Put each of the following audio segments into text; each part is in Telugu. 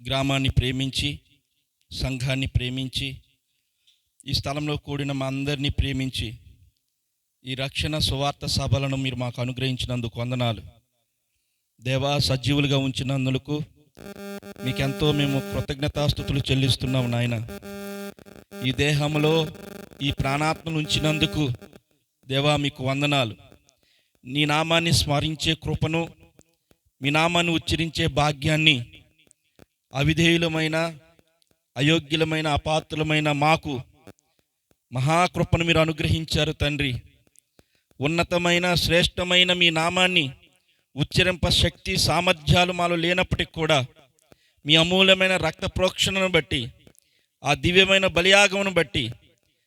గ్రామాన్ని ప్రేమించి, సంఘాన్ని ప్రేమించి, ఈ స్థలంలో కూడిన మా అందరినీ ప్రేమించి ఈ రక్షణ సువార్త సభలను మీరు మాకు అనుగ్రహించినందుకు వందనాలు దేవా. సజీవులుగా ఉంచినందుకు మీకెంతో మేము కృతజ్ఞతాస్తుతులు చెల్లిస్తున్నాము నాయన. ఈ దేహంలో ఈ ప్రాణాత్మను ఉంచినందుకు దేవా మీకు వందనాలు. నీ నామాన్ని స్మరించే కృపను, మీ నామాన్ని ఉచ్చరించే భాగ్యాన్ని అవిధేయులమైన, అయోగ్యులమైన, అపాత్రులమైన మాకు మహాకృపను మీరు అనుగ్రహించారు తండ్రి. ఉన్నతమైన, శ్రేష్టమైన మీ నామాన్ని ఉచ్చరింప శక్తి సామర్థ్యాలు మాలో లేనప్పటికి కూడా మీ అమూల్యమైన రక్త ప్రోక్షణను బట్టి, ఆ దివ్యమైన బలియాగమును బట్టి,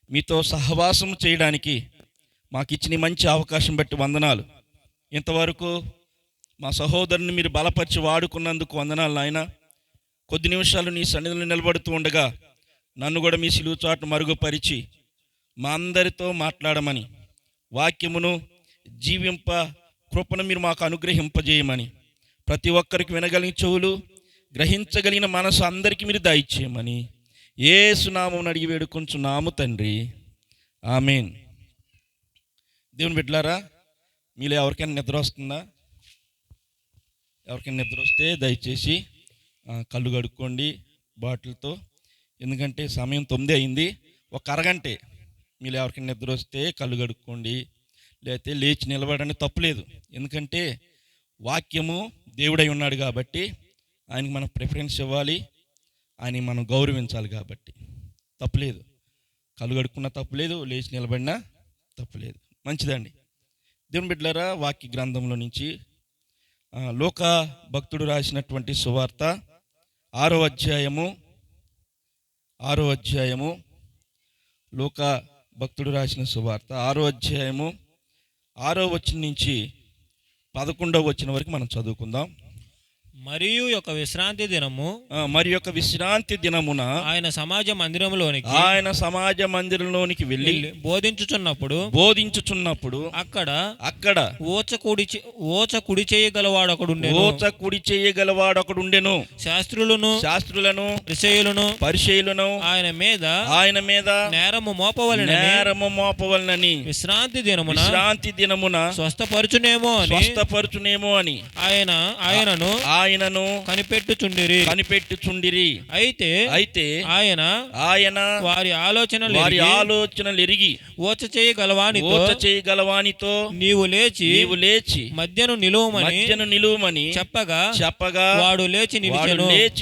మీతో సహవాసం చేయడానికి మాకు ఇచ్చిన మంచి అవకాశం బట్టి వందనాలు. ఇంతవరకు మా సహోదరుని మీరు బలపరిచి వాడుకున్నందుకు వందనాలు నాయన. కొద్ది నిమిషాలు నీ సన్నిధిలో నిలబడుతూ ఉండగా నన్ను కూడా మీ సిలువ చాటును మరుగుపరిచి మా అందరితో మాట్లాడమని, వాక్యమును జీవింప కృపను మీరు మాకు అనుగ్రహింపజేయమని, ప్రతి ఒక్కరికి వినగలిగిన చెవులు, గ్రహించగలిగిన మనసు అందరికీ మీరు దయచేయమని యేసు నామమున అడిగి వేడుకొంచున్నాము తండ్రి, ఆమేన్. దేవుని బిడ్డలారా, మీలో ఎవరికైనా నిద్ర వస్తుందా? ఎవరికైనా నిద్ర వస్తే దయచేసి కళ్ళు కడుక్కోండి బాటిల్తో. ఎందుకంటే సమయం 9 అయింది. ఒక అరగంటే మీరు ఎవరికైనా నిద్ర వస్తే కళ్ళు కడుక్కోండి, లేకపోతే లేచి నిలబడని తప్పులేదు. ఎందుకంటే వాక్యము దేవుడై ఉన్నాడు కాబట్టి ఆయనకి మనం ప్రిఫరెన్స్ ఇవ్వాలి, ఆయన మనం గౌరవించాలి కాబట్టి తప్పులేదు. కళ్ళు కడుక్కున్నా తప్పులేదు, లేచి నిలబడినా తప్పులేదు. మంచిదండి. దేవుని బిడ్డలారా, వాక్య గ్రంథంలో నుంచి లూకా భక్తుడు రాసినటువంటి సువార్త 6వ అధ్యాయము లూకా భక్తుడు రాసిన సువార్త 6వ అధ్యాయము 6వ వచనం నుంచి 11వ వచనం వరకు మనం చదువుకుందాం. మరియు ఒక విశ్రాంతి దినమున ఆయన సమాజ మందిరంలోనికి వెళ్ళి బోధించుచున్నప్పుడు అక్కడ ఓచ కుడి చేయగలవాడొకడుండెను. శాస్త్రులను పరిసయ్యులను ఆయన మీద నేరము మోపవలెనని విశ్రాంతి దినమున స్వస్థపరచునేమో అని ఆయనను కనిపెట్టుచుండిరి. అయితే ఆయన వారి ఆలోచనలు ఎరిగి ఓచ చేయగలవానితో నీవు లేచి మధ్యను నిలువమని చెప్పగా వాడు లేచి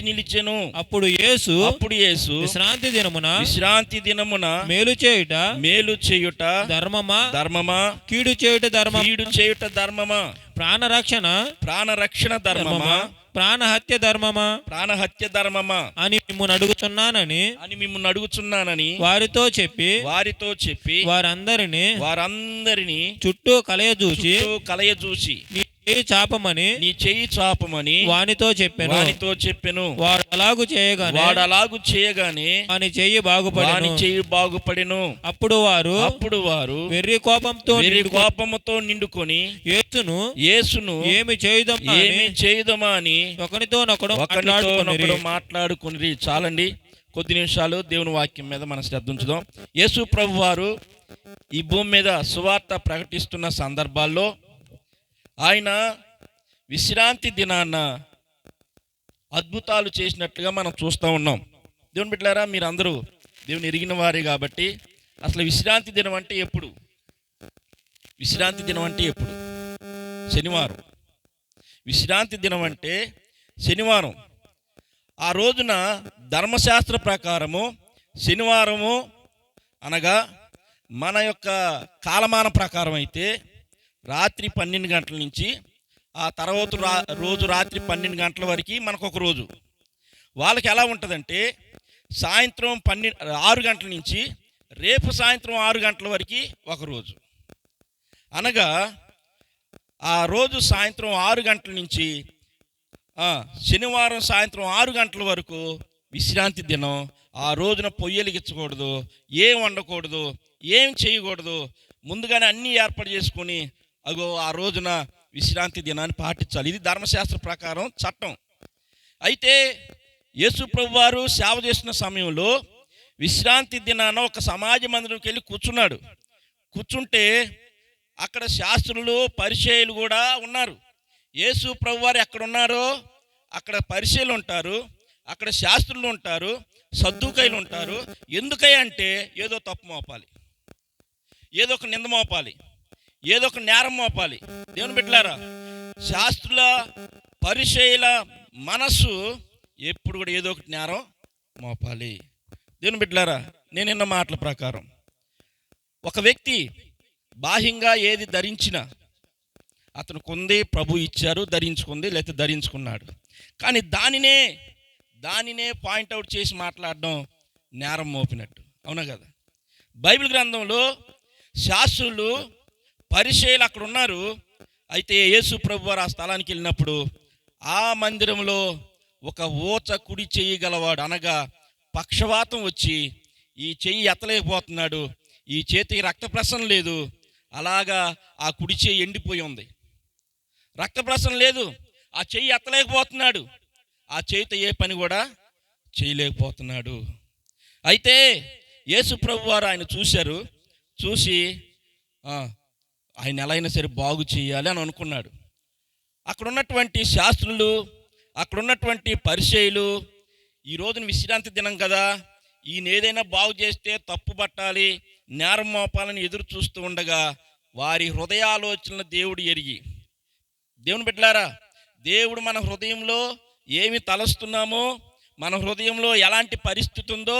నిలిచెను. అప్పుడు యేసు విశ్రాంతి దినమున మేలు చేయుట ధర్మమా, కీడు చేయుట ధర్మమా, ప్రాణరక్షణ ధర్మమా, ప్రాణహత్య ధర్మమా అని మిమ్మును అడుగుచున్నానని వారితో చెప్పి వారందరినీ చుట్టూ కలయజూచి నీ చెయ్యి చాపమని వానితో చెప్పెను. వాడు అలాగు చేయగానే అని చెయ్యి బాగుపడెను. అప్పుడు వారు వెర్రి కోపంతో నిండుకొని యేసును ఏమి చేయుదమా అని ఒకనితోనొకడు మాట్లాడుకుని. చాలండి, కొద్ది నిమిషాలు దేవుని వాక్యం మీద మనం శ్రద్ధ ఉంచుదాం. యేసు ప్రభు వారు ఈ భూమి మీద సువార్త ప్రకటిస్తున్న సందర్భాల్లో ఆయన విశ్రాంతి దినాన అద్భుతాలు చేసినట్లుగా మనం చూస్తూ ఉన్నాం. దేవుని బిడ్డలారా, మీరందరూ దేవుని ఎరిగిన వారే కాబట్టి అసలు విశ్రాంతి దినం అంటే ఎప్పుడు? శనివారం. విశ్రాంతి దినం అంటే శనివారం. ఆ రోజున ధర్మశాస్త్ర ప్రకారము శనివారము అనగా మన యొక్క కాలమాన ప్రకారం అయితే రాత్రి 12 గంటల నుంచి ఆ తర్వాత రోజు రాత్రి 12 గంటల వరకు మనకు ఒక రోజు. వాళ్ళకి ఎలా ఉంటుందంటే సాయంత్రం 6 గంటల నుంచి రేపు సాయంత్రం 6 గంటల వరకు ఒక రోజు. అనగా ఆ రోజు సాయంత్రం 6 గంటల నుంచి శనివారం సాయంత్రం 6 గంటల వరకు విశ్రాంతి దినం. ఆ రోజున పొయ్యలిగించకూడదు, ఏం వండకూడదు, ఏం చేయకూడదు. ముందుగానే అన్నీ ఏర్పాటు చేసుకొని ఆ రోజున విశ్రాంతి దినాన్ని పాటించాలి. ఇది ధర్మశాస్త్ర ప్రకారం చట్టం. అయితే యేసు ప్రభు వారు సేవ చేస్తున్న సమయంలో విశ్రాంతి దినాన ఒక సమాజ మందిరంకి వెళ్ళి కూర్చున్నాడు. కూర్చుంటే అక్కడ శాస్త్రులు పరిచయులు కూడా ఉన్నారు. యేసు ప్రభు వారు ఎక్కడ ఉన్నారో అక్కడ పరిచయులు ఉంటారు, అక్కడ శాస్త్రులు ఉంటారు, సద్దుకైలు ఉంటారు. ఎందుకై అంటే ఏదో తప్పు మోపాలి, ఏదో ఒక నింద మోపాలి, ఏదో ఒక నేరం మోపాలి. దేవుని బిడ్డలారా, శాస్త్రుల పరిచయుల మనస్సు ఎప్పుడు కూడా ఏదో ఒకటి నేరం మోపాలి. దేవుని బిడ్డలారా, నేను విన్న మాటల ప్రకారం ఒక వ్యక్తి బాహ్యంగా ఏది ధరించినా అతను కొంది ప్రభు ఇచ్చారు, ధరించుకుంది లేకపోతే ధరించుకున్నాడు. కానీ దానినే పాయింట్అవుట్ చేసి మాట్లాడడం నేరం మోపినట్టు. అవునా కదా? బైబిల్ గ్రంథంలో శాస్త్రులు పరిచయులు అక్కడ ఉన్నారు. అయితే యేసు ప్రభు వారు ఆ స్థలానికి వెళ్ళినప్పుడు ఆ మందిరంలో ఒక ఊచ కుడి చెయ్యి గలవాడు, అనగా పక్షవాతం వచ్చి ఈ చెయ్యి ఎత్తలేకపోతున్నాడు, ఈ చేతికి రక్త ప్రసరణ లేదు, అలాగా ఆ కుడి చెయ్యి ఎండిపోయి ఉంది, రక్త ప్రసరణ లేదు, ఆ చెయ్యి ఎత్తలేకపోతున్నాడు, ఆ చేతితో ఏ పని కూడా చేయలేకపోతున్నాడు. అయితే యేసు ప్రభు వారు ఆయన చూశారు. చూసి ఆయన ఎలా అయినా సరే బాగు చేయాలి అని అనుకున్నాడు. అక్కడ ఉన్నటువంటి శాస్త్రులు, అక్కడ ఉన్నటువంటి పరిచయులు ఈ రోజున విశ్రాంతి దినం కదా, ఈయన ఏదైనా బాగు చేస్తే తప్పు పట్టాలి, నేరం మోపాలని ఎదురు చూస్తూ ఉండగా వారి హృదయాలోచనలు దేవుడు ఎరిగి, దేవుని బిడ్డలారా, దేవుడు మన హృదయంలో ఏమి తలస్తున్నామో, మన హృదయంలో ఎలాంటి పరిస్థితి ఉందో,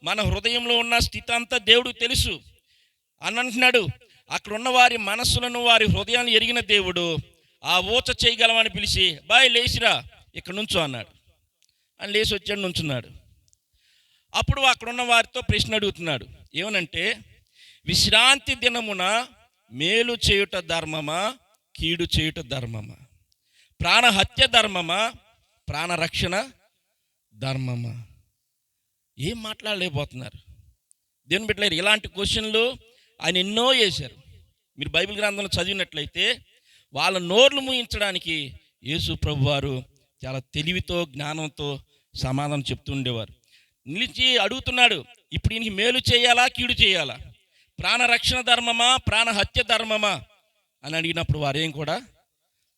మన హృదయంలో ఉన్న స్థితి అంతా దేవుడికి తెలుసు అని అంటున్నాడు. అక్కడ ఉన్న వారి మనస్సులను, వారి హృదయాన్ని ఎరిగిన దేవుడు ఆ ఊచ చేయగలమని పిలిచి, బాయ్ లేచిరా ఇక్కడ నుంచో అన్నాడు. అని లేచి వచ్చాడు, నుంచున్నాడు. అప్పుడు అక్కడున్న వారితో ప్రశ్న అడుగుతున్నాడు. ఏమనంటే, విశ్రాంతి దినమున మేలు చేయుట ధర్మమా, కీడు చేయుట ధర్మమా? ప్రాణహత్య ధర్మమా, ప్రాణరక్షణ ధర్మమా? ఏం మాట్లాడలేకపోతున్నారు. దేవుని బిడ్డలారా, ఇలాంటి క్వశ్చన్లు ఆయన ఎన్నో వేశారు. మీరు బైబిల్ గ్రంథంలో చదివినట్లయితే వాళ్ళ నోర్లు మూయించడానికి యేసు ప్రభు వారు చాలా తెలివితో, జ్ఞానంతో సమాధానం చెప్తూ ఉండేవారు. నిలిచి అడుగుతున్నాడు, ఇప్పుడు ఈయనకి మేలు చేయాలా, కీడు చేయాలా? ప్రాణరక్షణ ధర్మమా, ప్రాణహత్య ధర్మమా అని అడిగినప్పుడు వారేం కూడా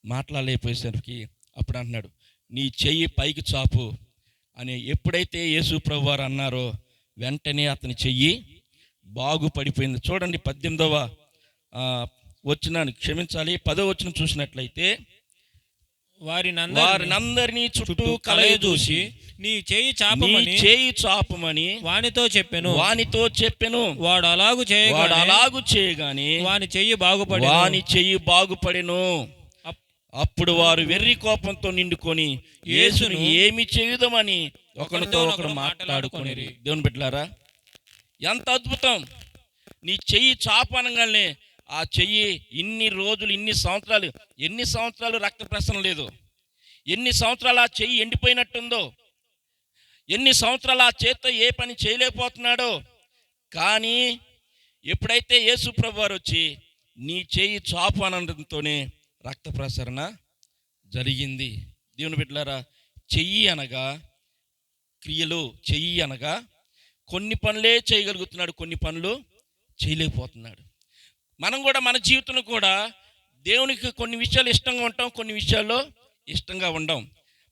మాట్లాడలేకపోయేసరికి అప్పుడు అంటున్నాడు, నీ చెయ్యి పైకి చాపు అని ఎప్పుడైతే యేసు ప్రభు వారు అన్నారో వెంటనే అతని చెయ్యి బాగుపడిపోయింది. చూడండి 18వ వచనాన్ని, క్షమించాలి 10వ వచనం చూసినట్లయితే, వారినందరినీ చుట్టూ కలయజూసి నీ చేయి చాపమని వానితో చెప్పెను. వాడు అలాగు చేయగానే వాని చెయ్యి బాగుపడెను. అప్పుడు వారు వెర్రి కోపంతో నిండుకొని యేసును ఏమి చేయుదమని ఒకరితో ఒకరు మాట్లాడుకొనిరి. దేవుని బిడ్డలారా, ఎంత అద్భుతం! నీ చెయ్యి చాపు అనగానే ఆ చెయ్యి ఇన్ని రోజులు, ఎన్ని సంవత్సరాలు రక్త ప్రసరణ లేదు, ఎన్ని సంవత్సరాలు ఆ చెయ్యి ఎండిపోయినట్టుందో, ఎన్ని సంవత్సరాలు ఆ చేత్తో ఏ పని చేయలేకపోతున్నాడో. కానీ ఎప్పుడైతే యేసు ప్రభు వారు వచ్చి నీ చెయ్యి చాపు అనడంతోనే రక్త ప్రసరణ జరిగింది. దేవుని బిడ్డలారా, చెయ్యి అనగా క్రియలు, చెయ్యి అనగా కొన్ని పనులే చేయగలుగుతున్నాడు, కొన్ని పనులు చేయలేకపోతున్నాడు. మనం కూడా మన జీవితంలో కూడా దేవునికి కొన్ని విషయాలు ఇష్టంగా ఉంటాం, కొన్ని విషయాల్లో ఇష్టంగా ఉండం.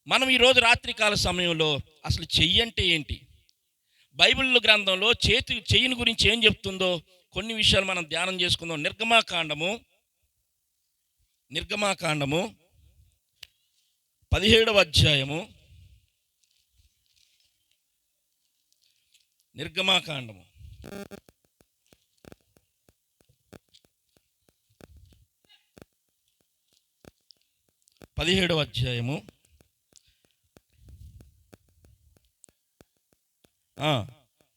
మనం ఈరోజు రాత్రికాల సమయంలో అసలు చెయ్యి అంటే ఏంటి, బైబిల్ గ్రంథంలో చెయ్యిని గురించి ఏం చెప్తుందో కొన్ని విషయాలు మనం ధ్యానం చేసుకుందాం. నిర్గమాకాండము 17వ అధ్యాయము, నిర్గమాకాండము 17వ అధ్యాయము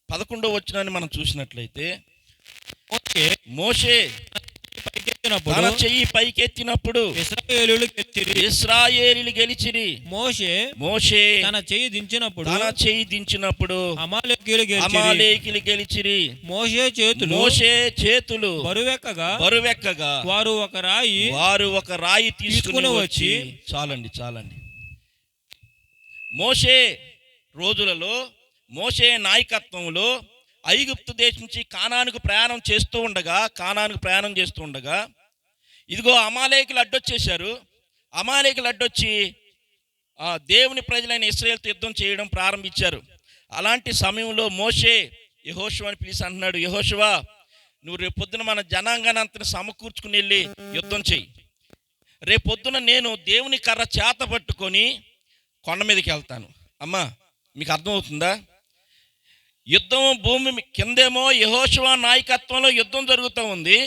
11వ వచనాన్ని మనం చూసినట్లయితే, మోషే తన చెయ్యి పైకెత్తినప్పుడు ఇశ్రాయేలీయులు గెలిచిరి. మోషే తన చెయ్యి దించినప్పుడు అమాలేకీయులు గెలిచిరి. మోషే చేతులు బరువెక్కగా వారు ఒక రాయి తీసుకుని వచ్చి, చాలండి. మోషే రోజులలో మోషే నాయకత్వంలో ఐగుప్తు దేశం నుంచి కానానుకు ప్రయాణం చేస్తూ ఉండగా ఇదిగో అమాలేకులు అడ్డొచ్చేశారు. అమాలేకులు అడ్డొచ్చి దేవుని ప్రజలైన ఇశ్రాయేలుతో యుద్ధం చేయడం ప్రారంభించారు. అలాంటి సమయంలో మోషే యెహోషువని పిలిచి అంటున్నాడు, యెహోషువ, నువ్వు రేపొద్దున మన జనాంగాన్ని అంతని సమకూర్చుకుని వెళ్ళి యుద్ధం చెయ్యి. రేపొద్దున నేను దేవుని కర్ర చేత పట్టుకొని కొండ మీదకి వెళ్తాను. అమ్మా, మీకు అర్థమవుతుందా? యుద్ధం భూమి కిందేమో యెహోషువ నాయకత్వంలో యుద్ధం జరుగుతూ ఉంది.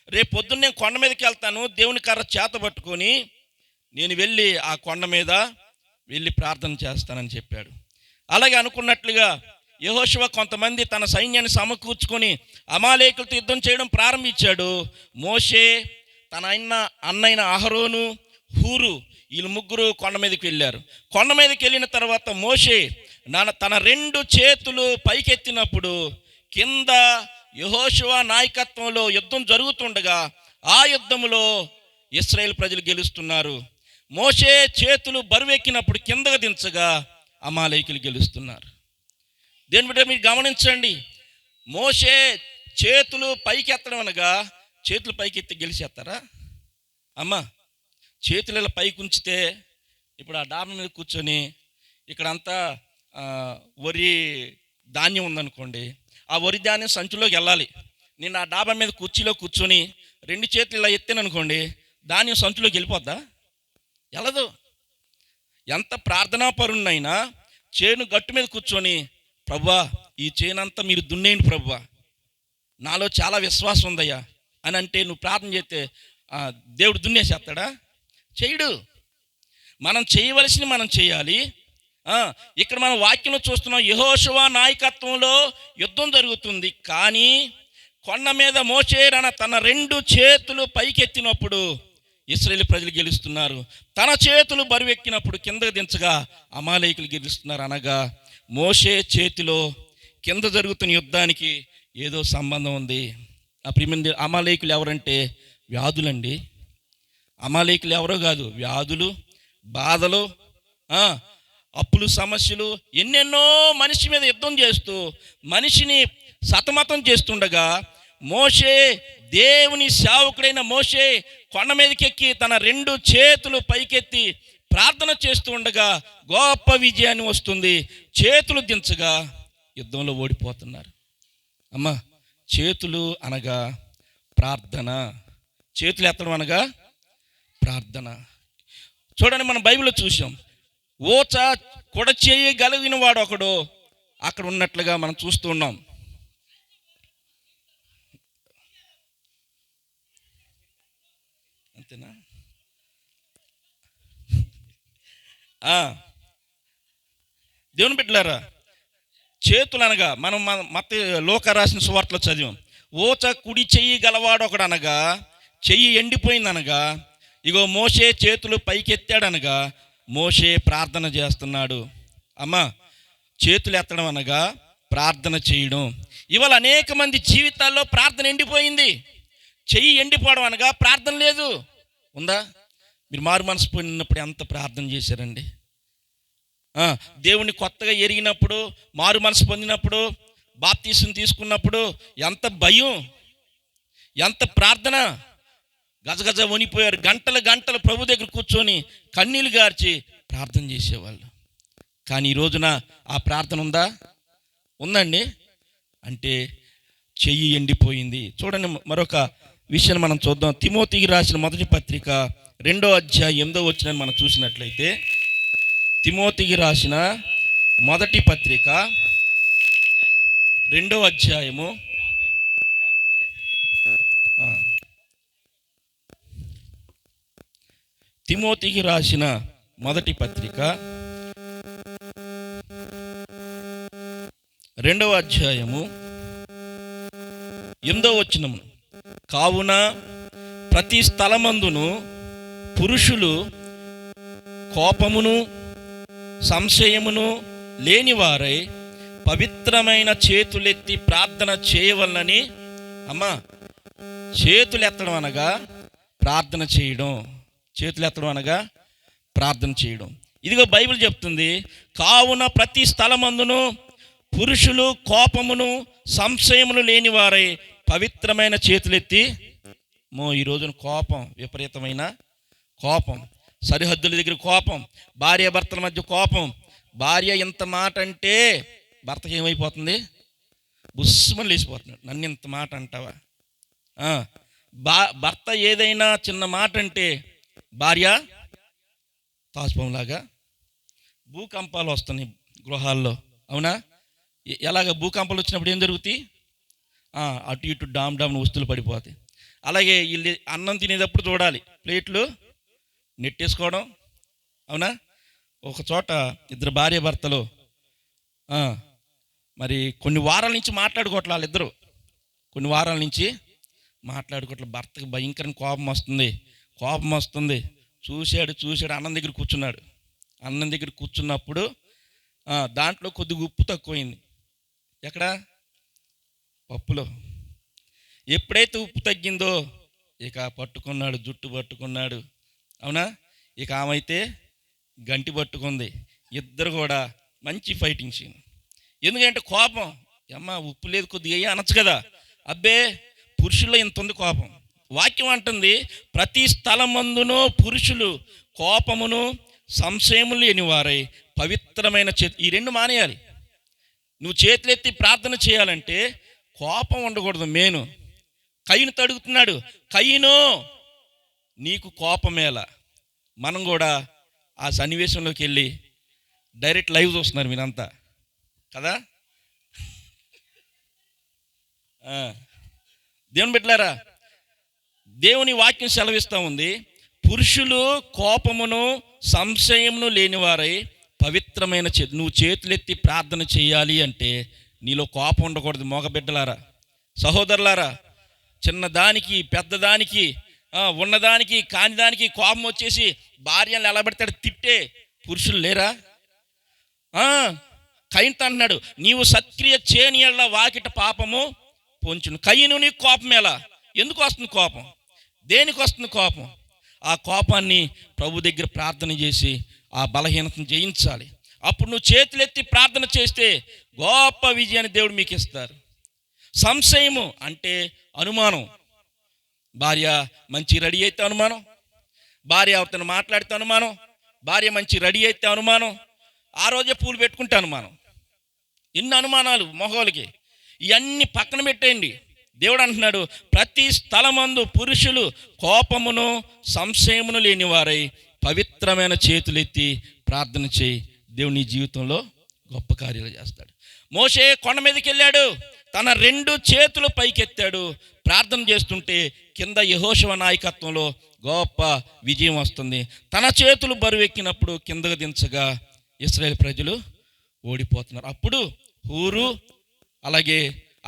రేపొద్దున నేను కొండ మీదకి వెళ్తాను, దేవుని కర్ర చేత పట్టుకొని నేను వెళ్ళి ఆ కొండ మీద వెళ్ళి ప్రార్థన చేస్తానని చెప్పాడు. అలాగే అనుకున్నట్లుగా యెహోషువ కొంతమంది తన సైన్యాన్ని సమకూర్చుకొని అమాలేకులతో యుద్ధం చేయడం ప్రారంభించాడు. మోషే, తన అన్నైన అహరోను, హూరు, వీళ్ళు ముగ్గురు కొండ మీదకి వెళ్ళారు. కొండ మీదకి వెళ్ళిన తర్వాత మోషే తన 2 చేతులు పైకెత్తినప్పుడు కింద యెహోషువ నాయకత్వంలో యుద్ధం జరుగుతుండగా ఆ యుద్ధంలో ఇశ్రాయేలు ప్రజలు గెలుస్తున్నారు. మోషే చేతులు బరువెక్కినప్పుడు కిందకు దించగా అమాలేకులు గెలుస్తున్నారు. దేని బిడ్డ మీరు గమనించండి, మోషే చేతులు పైకెత్తడం అనగా చేతులు పైకెత్తి గెలిచేస్తారా? అమ్మ, చేతులు ఇలా పైకి ఉంచితే ఇప్పుడు ఆ డాబా మీద కూర్చొని ఇక్కడంతా వరి ధాన్యం ఉందనుకోండి, ఆ వరి ధాన్యం సంచిలోకి వెళ్ళాలి. నేను ఆ డాబా మీద కుర్చీలో కూర్చొని 2 చేతులు ఇలా ఎత్తాననుకోండి, ధాన్యం సంచిలోకి వెళ్ళిపోద్దా? వెళ్ళదు. ఎంత ప్రార్థనాపరుణ్ణైనా చేను గట్టు మీద కూర్చొని, ప్రభువా ఈ చేనంతా మీరు దున్నేయండి ప్రభువా, నాలో చాలా విశ్వాసం ఉందయ్యా అని అంటే నువ్వు ప్రార్థన చేస్తే దేవుడు దున్నేసేస్తాడా? చేయడు. మనం చేయవలసింది మనం చేయాలి. ఇక్కడ మనం వాక్యంలో చూస్తున్నాం, యెహోషువ నాయకత్వంలో యుద్ధం జరుగుతుంది. కానీ కొండ మీద మోషే తన 2 చేతులు పైకెత్తినప్పుడు ఇశ్రాయేలు ప్రజలు గెలుస్తున్నారు. తన చేతులు బరువెక్కినప్పుడు కిందకు దించగా అమాలేకులు గెలుస్తున్నారు. అనగా మోషే చేతిలో కింద జరుగుతున్న యుద్ధానికి ఏదో సంబంధం ఉంది. ఆ ప్రియమైన అమాలేకులు ఎవరంటే వ్యాధులండి. అమాలేకులు ఎవరో కాదు, వ్యాధులు, బాధలు, అప్పులు, సమస్యలు, ఎన్నెన్నో మనిషి మీద యుద్ధం చేస్తూ మనిషిని సతమతం చేస్తుండగా మోషే, దేవుని సేవకుడైన మోషే కొండ మీదకి ఎక్కి తన 2 చేతులు పైకెత్తి ప్రార్థన చేస్తూ ఉండగా గొప్ప విజయాన్ని వస్తుంది. చేతులు దించగా యుద్ధంలో ఓడిపోతున్నారు. అమ్మ, చేతులు అనగా ప్రార్థన, చేతులు ఎత్తడం అనగా ప్రార్థన. చూడండి, మనం బైబిల్లో చూసాం, ఓచ కొడ చేయగలిగిన వాడు ఒకడు అక్కడ ఉన్నట్లుగా మనం చూస్తూ ఉన్నాం. అంతేనా? దేవుని బిడ్డలారా, చేతులు అనగా మనం లోక రాసిన సువార్తలో చదివాం, ఓచ కుడి చెయ్యి గలవాడు ఒకడు అనగా చెయ్యి ఎండిపోయిందనగా ఇగో మోషే చేతులు పైకెత్తాడనగా మోషే ప్రార్థన చేస్తున్నాడు. అమ్మ, చేతులు ఎత్తడం అనగా ప్రార్థన చేయడం. ఇవాళ అనేక మంది జీవితాల్లో ప్రార్థన ఎండిపోయింది. చెయ్యి ఎండిపోవడం అనగా ప్రార్థన లేదు. ఉందా? మీరు మారు మనసు పొందినప్పుడు ఎంత ప్రార్థన చేశారండి? దేవుని కొత్తగా ఎరిగినప్పుడు, మారు మనసు పొందినప్పుడు, బాప్తీసం తీసుకున్నప్పుడు ఎంత భయం, ఎంత ప్రార్థన, గజగజ వణిపోయారు. గంటలు ప్రభు దగ్గర కూర్చొని కన్నీళ్ళు గార్చి ప్రార్థన చేసేవాళ్ళు. కానీ ఈ రోజున ఆ ప్రార్థన ఉందా? ఉందండి. అంటే చెయ్యి ఎండిపోయింది. చూడండి, మరొక విషయాన్ని మనం చూద్దాం. తిమోతికి రాసిన మొదటి పత్రిక 2వ అధ్యాయం 8వ వచనాన్ని మనం చూసినట్లయితే, తిమోతికి రాసిన మొదటి పత్రిక 2వ అధ్యాయము తిమోతికి రాసిన మొదటి పత్రిక 2వ అధ్యాయము 8వ వచనము, కావున ప్రతి స్థలమందును పురుషులు కోపమును సంశయమును లేనివారై పవిత్రమైన చేతులెత్తి ప్రార్థన చేయవలనని. అమ్మా, చేతులు ఎత్తడం అనగా ప్రార్థన చేయడం. చేతులు ఎత్తడం అనగా ప్రార్థన చేయడం. ఇదిగో బైబిల్ చెప్తుంది, కావున ప్రతి స్థలమందును పురుషులు కోపమును సంశయములు లేని వారై పవిత్రమైన చేతులెత్తి. ఈ రోజున కోపం, విపరీతమైన కోపం, సరిహద్దుల దగ్గర కోపం, భార్య భర్తల మధ్య కోపం. భార్య ఇంత మాట అంటే భర్తకి ఏమైపోతుంది? బుస్సుమని లేచిపోతున్నాడు. నన్ను ఇంత మాట అంటావా? భర్త ఏదైనా చిన్న మాట అంటే భార్య తాజ్పంలాగా భూకంపాలు వస్తున్నాయి గృహాల్లో, అవునా? ఎలాగ భూకంపాలు వచ్చినప్పుడు ఏం జరుగుతాయి? అటు ఇటు డామ్ వస్తువులు పడిపోతాయి. అలాగే వీళ్ళు అన్నం తినేటప్పుడు చూడాలి, ప్లేట్లు నెట్టేసుకోవడం, అవునా? ఒక చోట ఇద్దరు భార్య భర్తలు మరి కొన్ని వారాల నుంచి మాట్లాడుకోవట్లే, వాళ్ళిద్దరు కొన్ని వారాల నుంచి మాట్లాడుకోవట్లే. భర్తకు భయంకరంగా కోపం వస్తుంది. చూశాడు అన్నం దగ్గర కూర్చున్నాడు. అన్నం దగ్గర కూర్చున్నప్పుడు దాంట్లో కొద్దిగా ఉప్పు తక్కువైంది. ఎక్కడ? పప్పులో. ఎప్పుడైతే ఉప్పు తగ్గిందో ఇక పట్టుకున్నాడు, జుట్టు పట్టుకున్నాడు, అవునా? ఇక ఆమె అయితే గంటి పట్టుకుంది. ఇద్దరు కూడా మంచి ఫైటింగ్ సీన్. ఎందుకంటే కోపం. ఉప్పు లేదు, కొద్దిగా అనొచ్చు కదా. అబ్బే, పురుషుల్లో ఇంత ఉంది కోపం. వాక్యం అంటుంది, ప్రతి స్థలమందును పురుషులు కోపమును సంశయములు లేని వారై పవిత్రమైన ఈ రెండు మానేయాలి. నువ్వు చేతులెత్తి ప్రార్థన చేయాలంటే కోపం ఉండకూడదు. మేను కయ్యను తడుగుతున్నాడు, కయ్యను నీకు కోపమేలా. మనం కూడా ఆ సన్నివేశంలోకి వెళ్ళి డైరెక్ట్ లైవ్ చూస్తున్నారు మీరంతా కదా. దేవుని బిడ్డలారా, దేవుని వాక్యం సెలవిస్తూ ఉంది, పురుషులు కోపమును సంశయమును లేనివారై పవిత్రమైన నువ్వు చేతులెత్తి ప్రార్థన చేయాలి అంటే నీలో కోపం ఉండకూడదు. మగబిడ్డలారా, సహోదరులారా, చిన్నదానికి పెద్దదానికి ఉన్నదానికి కానిదానికి కోపం వచ్చేసి భార్యను ఎలా పెడతాడు తిట్టే పురుషులు లేరా? కయ్యను అంటున్నాడు, నీవు సత్క్రియ చేయని యెడల వాకిట పాపము పొంచును. కయ్యను నీకు కోపం ఎలా? ఎందుకు వస్తుంది కోపం? దేనికి వస్తుంది కోపం? ఆ కోపాన్ని ప్రభు దగ్గర ప్రార్థన చేసి ఆ బలహీనతను జయించాలి. అప్పుడు నువ్వు చేతులెత్తి ప్రార్థన చేస్తే గొప్ప విజయాన్ని దేవుడు మీకు ఇస్తారు. సంశయము అంటే అనుమానం. భార్య మంచి రెడీ అయితే అనుమానం, భార్య అవతను మాట్లాడితే అనుమానం, భార్య మంచి రెడీ అయితే అనుమానం, ఆ రోజే పూలు పెట్టుకుంటే అనుమానం. ఎన్ని అనుమానాలు మొగోళ్ళకి. ఇవన్నీ పక్కన పెట్టేయండి. దేవుడు అంటున్నాడు, ప్రతి స్థలమందు పురుషులు కోపమును సంశయమును లేని వారై పవిత్రమైన చేతులెత్తి ప్రార్థన చేయి. దేవుడు నీ జీవితంలో గొప్ప కార్యాలు చేస్తాడు. మోషే కొండ మీదకి వెళ్ళాడు, తన 2 చేతులు పైకెత్తాడు, ప్రార్థన చేస్తుంటే కింద యెహోషువ నాయకత్వంలో గొప్ప విజయం వస్తుంది. తన చేతులు బరువెక్కినప్పుడు కిందకు దించగా ఇశ్రాయేలు ప్రజలు ఓడిపోతున్నారు. అప్పుడు హూరు అలాగే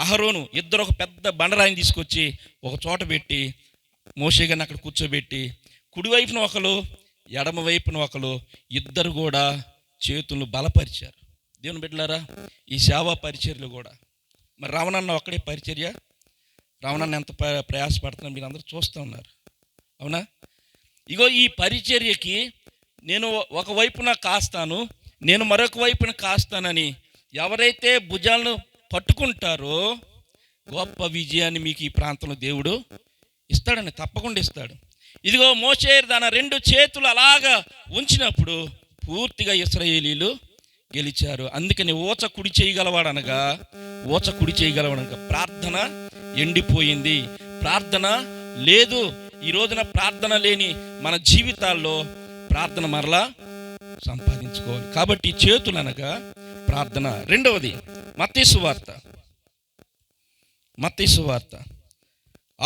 అహరోను ఇద్దరు ఒక పెద్ద బండరాయిని తీసుకొచ్చి ఒక చోట పెట్టి మోషే గారిని అక్కడ కూర్చోబెట్టి కుడివైపున ఒకరు ఎడమ వైపున ఒకరు ఇద్దరు కూడా చేతులను బలపరిచారు. దేవుని బిడ్డలారా, ఈ సేవా పరిచర్యలు కూడా మరి రావణన్న ఒక్కడే పరిచర్య. రావణన్న ఎంత ప్రయాసపడుతున్నా మీరు అందరూ చూస్తూ ఉన్నారు, అవునా? ఇగో ఈ పరిచర్యకి నేను ఒకవైపున కాస్తాను, నేను మరొక వైపున కాస్తానని ఎవరైతే భుజాలను పట్టుకుంటారో గొప్ప విజయాన్ని మీకు ఈ ప్రాంతంలో దేవుడు ఇస్తాడని, తప్పకుండా ఇస్తాడు. ఇదిగో మోషే తన 2 చేతులు అలాగా ఉంచినప్పుడు పూర్తిగా ఇశ్రాయేలీలు గెలిచారు. అందుకని ఊచ కుడి చేయగలవాడనగా ప్రార్థన ఎండిపోయింది, ప్రార్థన లేదు. ఈ రోజున ప్రార్థన లేని మన జీవితాల్లో ప్రార్థన మరలా సంపాదించుకోవాలి. కాబట్టి చేతులు అనగా ప్రార్థన. రెండవది మత్తయి సువార్త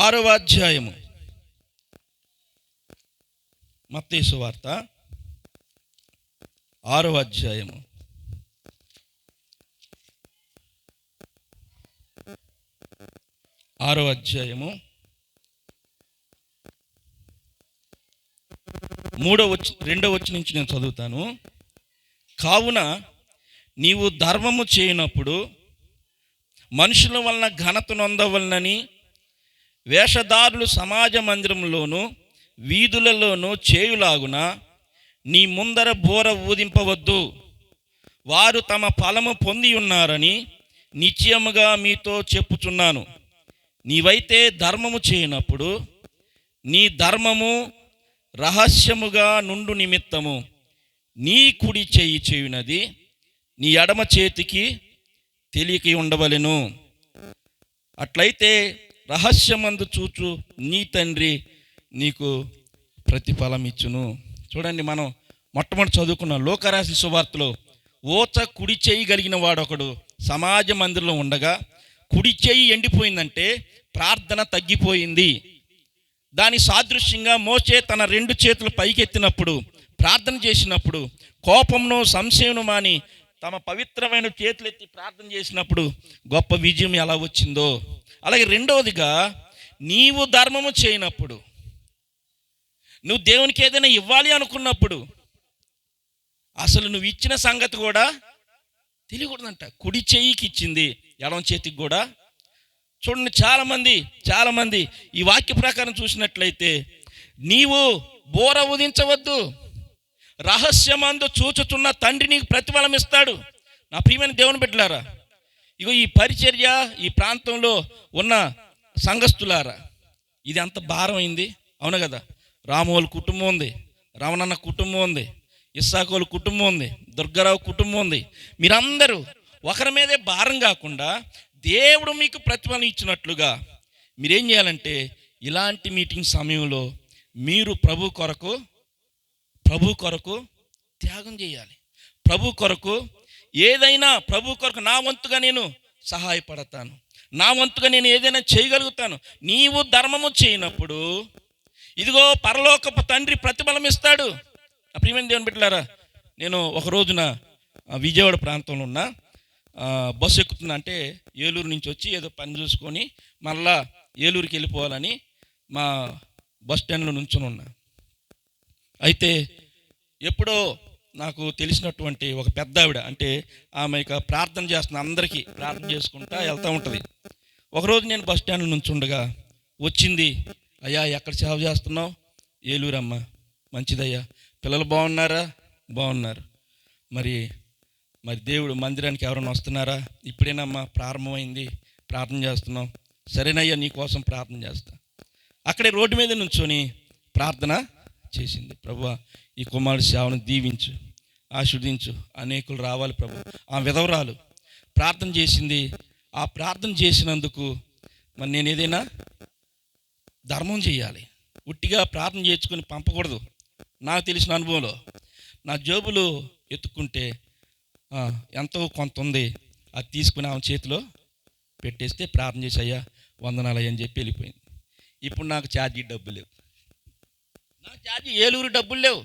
6వ అధ్యాయము. మత్తయి సువార్త 6వ అధ్యాయము 6వ అధ్యాయము 2వ వచనం నుంచి నేను చదువుతాను. కావున నీవు ధర్మము చేయనప్పుడు మనుషుల వలన ఘనత నొందవలనని వేషధారులు సమాజ మందిరంలోను వీధులలోనూ చేయులాగున నీ ముందర బోర ఊదింపవద్దు, వారు తమ ఫలము పొంది ఉన్నారని నిశ్చయముగా మీతో చెప్పుచున్నాను. నీవైతే ధర్మము చేయనప్పుడు నీ ధర్మము రహస్యముగా నుండు నిమిత్తము నీ కుడి చెయ్యి చేయునది నీ ఎడమ చేతికి తెలియక ఉండవలెను. అట్లయితే రహస్యమందు చూచు నీ తండ్రి నీకు ప్రతిఫలం ఇచ్చును. చూడండి, మనం మొట్టమొదటి చదువుకున్న లోకరాశి సువార్తలో ఓచ కుడి చేయి కలిగిన వాడొకడు సమాజ మందిరంలో ఉండగా కుడి చేయి ఎండిపోయిందంటే ప్రార్థన తగ్గిపోయింది. దాని సాదృశ్యంగా మోషే తన 2 చేతులు పైకెత్తినప్పుడు ప్రార్థన చేసినప్పుడు కోపంను సంశయమును మాని తమ పవిత్రమైన చేతులెత్తి ప్రార్థన చేసినప్పుడు గొప్ప విజయం ఎలా వచ్చిందో, అలాగే రెండవదిగా నీవు ధర్మము చేయనప్పుడు, నువ్వు దేవునికి ఏదైనా ఇవ్వాలి అనుకున్నప్పుడు అసలు నువ్వు ఇచ్చిన సంగతి కూడా తెలియకూడదంట. కుడి చెయ్యికి ఇచ్చింది, ఎడమ చేతికి కూడా. చూడండి, చాలామంది ఈ వాక్య ప్రకారం చూసినట్లయితే నీవు బోర ఊదించవద్దు, రహస్యమందు చూచుతున్న తండ్రి నీకు ప్రతిఫలం ఇస్తాడు. నా ప్రియమైన దేవుని బిడ్డలారా, ఇగో ఈ పరిచర్య ఈ ప్రాంతంలో ఉన్న సంఘస్థులారా, ఇది అంత భారం అయింది. అవును కదా, రామోల కుటుంబం ఉంది, రమణన్న కుటుంబం ఉంది, ఇస్సాకోల కుటుంబం ఉంది, దుర్గారావు కుటుంబం ఉంది. మీరందరూ ఒకరి మీదే భారం కాకుండా దేవుడు మీకు ప్రతిఫలం ఇచ్చినట్లుగా మీరేం చేయాలంటే ఇలాంటి మీటింగ్ సమయంలో మీరు ప్రభు కొరకు త్యాగం చేయాలి. ప్రభు కొరకు ఏదైనా, ప్రభు కొరకు నా వంతుగా నేను సహాయపడతాను, నా వంతుగా నేను ఏదైనా చేయగలుగుతాను. నీవు ధర్మము చేయనప్పుడు ఇదిగో పరలోకపు తండ్రి ప్రతిఫలం ఇస్తాడు. ప్రియమైన దేవుని బిడ్డలారా, నేను ఒక రోజున విజయవాడ ప్రాంతంలో ఉన్న బస్సు ఎక్కుతున్నా, అంటే ఏలూరు నుంచి వచ్చి ఏదో పని చూసుకొని మళ్ళా ఏలూరుకి వెళ్ళిపోవాలని మా బస్ స్టాండ్లో నుంచుని ఉన్నా. అయితే ఎప్పుడో నాకు తెలిసినటువంటి ఒక పెద్ద ఆవిడ, అంటే ఆమె ఇక ప్రార్థన చేస్తున్న, అందరికీ ప్రార్థన చేసుకుంటా వెళ్తూ ఉంటుంది. ఒకరోజు నేను బస్ స్టాండ్లో నుంచి ఉండగా వచ్చింది. అయ్యా, ఎక్కడ సేవ చేస్తున్నావు? ఏలూరమ్మ. మంచిదయ్యా. పిల్లలు బాగున్నారా? బాగున్నారు. మరి దేవుడు మందిరానికి ఎవరైనా వస్తున్నారా? ఇప్పుడేనమ్మా ప్రారంభమైంది, ప్రార్థన చేస్తున్నాం. సరేనయ్యా, నీ కోసం ప్రార్థన చేస్తా. అక్కడే రోడ్డు మీద నుంచొని ప్రార్థన చేసింది. ప్రభువా, ఈ కుమారుడి సేవను దీవించు, ఆశీర్వదించు, అనేకులు రావాలి ప్రభు. ఆ విధవరాలు ప్రార్థన చేసింది. ఆ ప్రార్థన చేసినందుకు మరి నేను ఏదైనా ధర్మం చేయాలి. ఉట్టిగా ప్రార్థన చేసుకొని పంపకూడదు. నాకు తెలిసిన అనుభవంలో నా జేబులు ఎత్తుక్కుంటే ఎంతో కొంత ఉంది, అది తీసుకుని ఆమె చేతిలో పెట్టేస్తే ప్రార్థన చేసి అయ్యా వందనాలు అని చెప్పి వెళ్ళిపోయింది. ఇప్పుడు నాకు ఛార్జీ డబ్బులు లేవు, నాకు ఛార్జీ ఏలూరు డబ్బులు లేవు.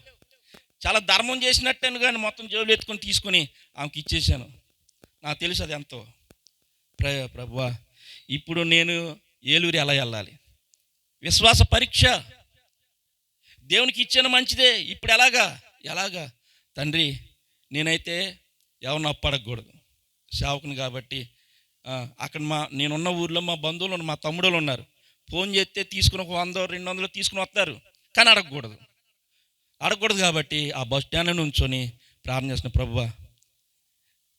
చాలా ధర్మం చేసినట్టు కానీ మొత్తం జేబులు ఎత్తుకొని తీసుకొని ఆమెకి ఇచ్చేసాను. నాకు తెలుసు అది ఎంతో. ప్రభువా, ఇప్పుడు నేను ఏలూరు ఎలా వెళ్ళాలి? విశ్వాస పరీక్ష. దేవునికి ఇచ్చిన మంచిదే, ఇప్పుడు ఎలాగా తండ్రి, నేనైతే ఎవరిని అప్పడకూడదు, సేవకుని కాబట్టి. అక్కడ నేనున్న ఊర్లో మా బంధువులు, మా తమ్ముడులు ఉన్నారు. ఫోన్ చేస్తే తీసుకుని 100-200 తీసుకుని వస్తారు, కానీ అడగకూడదు కాబట్టి ఆ బస్ స్టాండ్లో నుంచొని ప్రార్థన చేసిన, ప్రభువా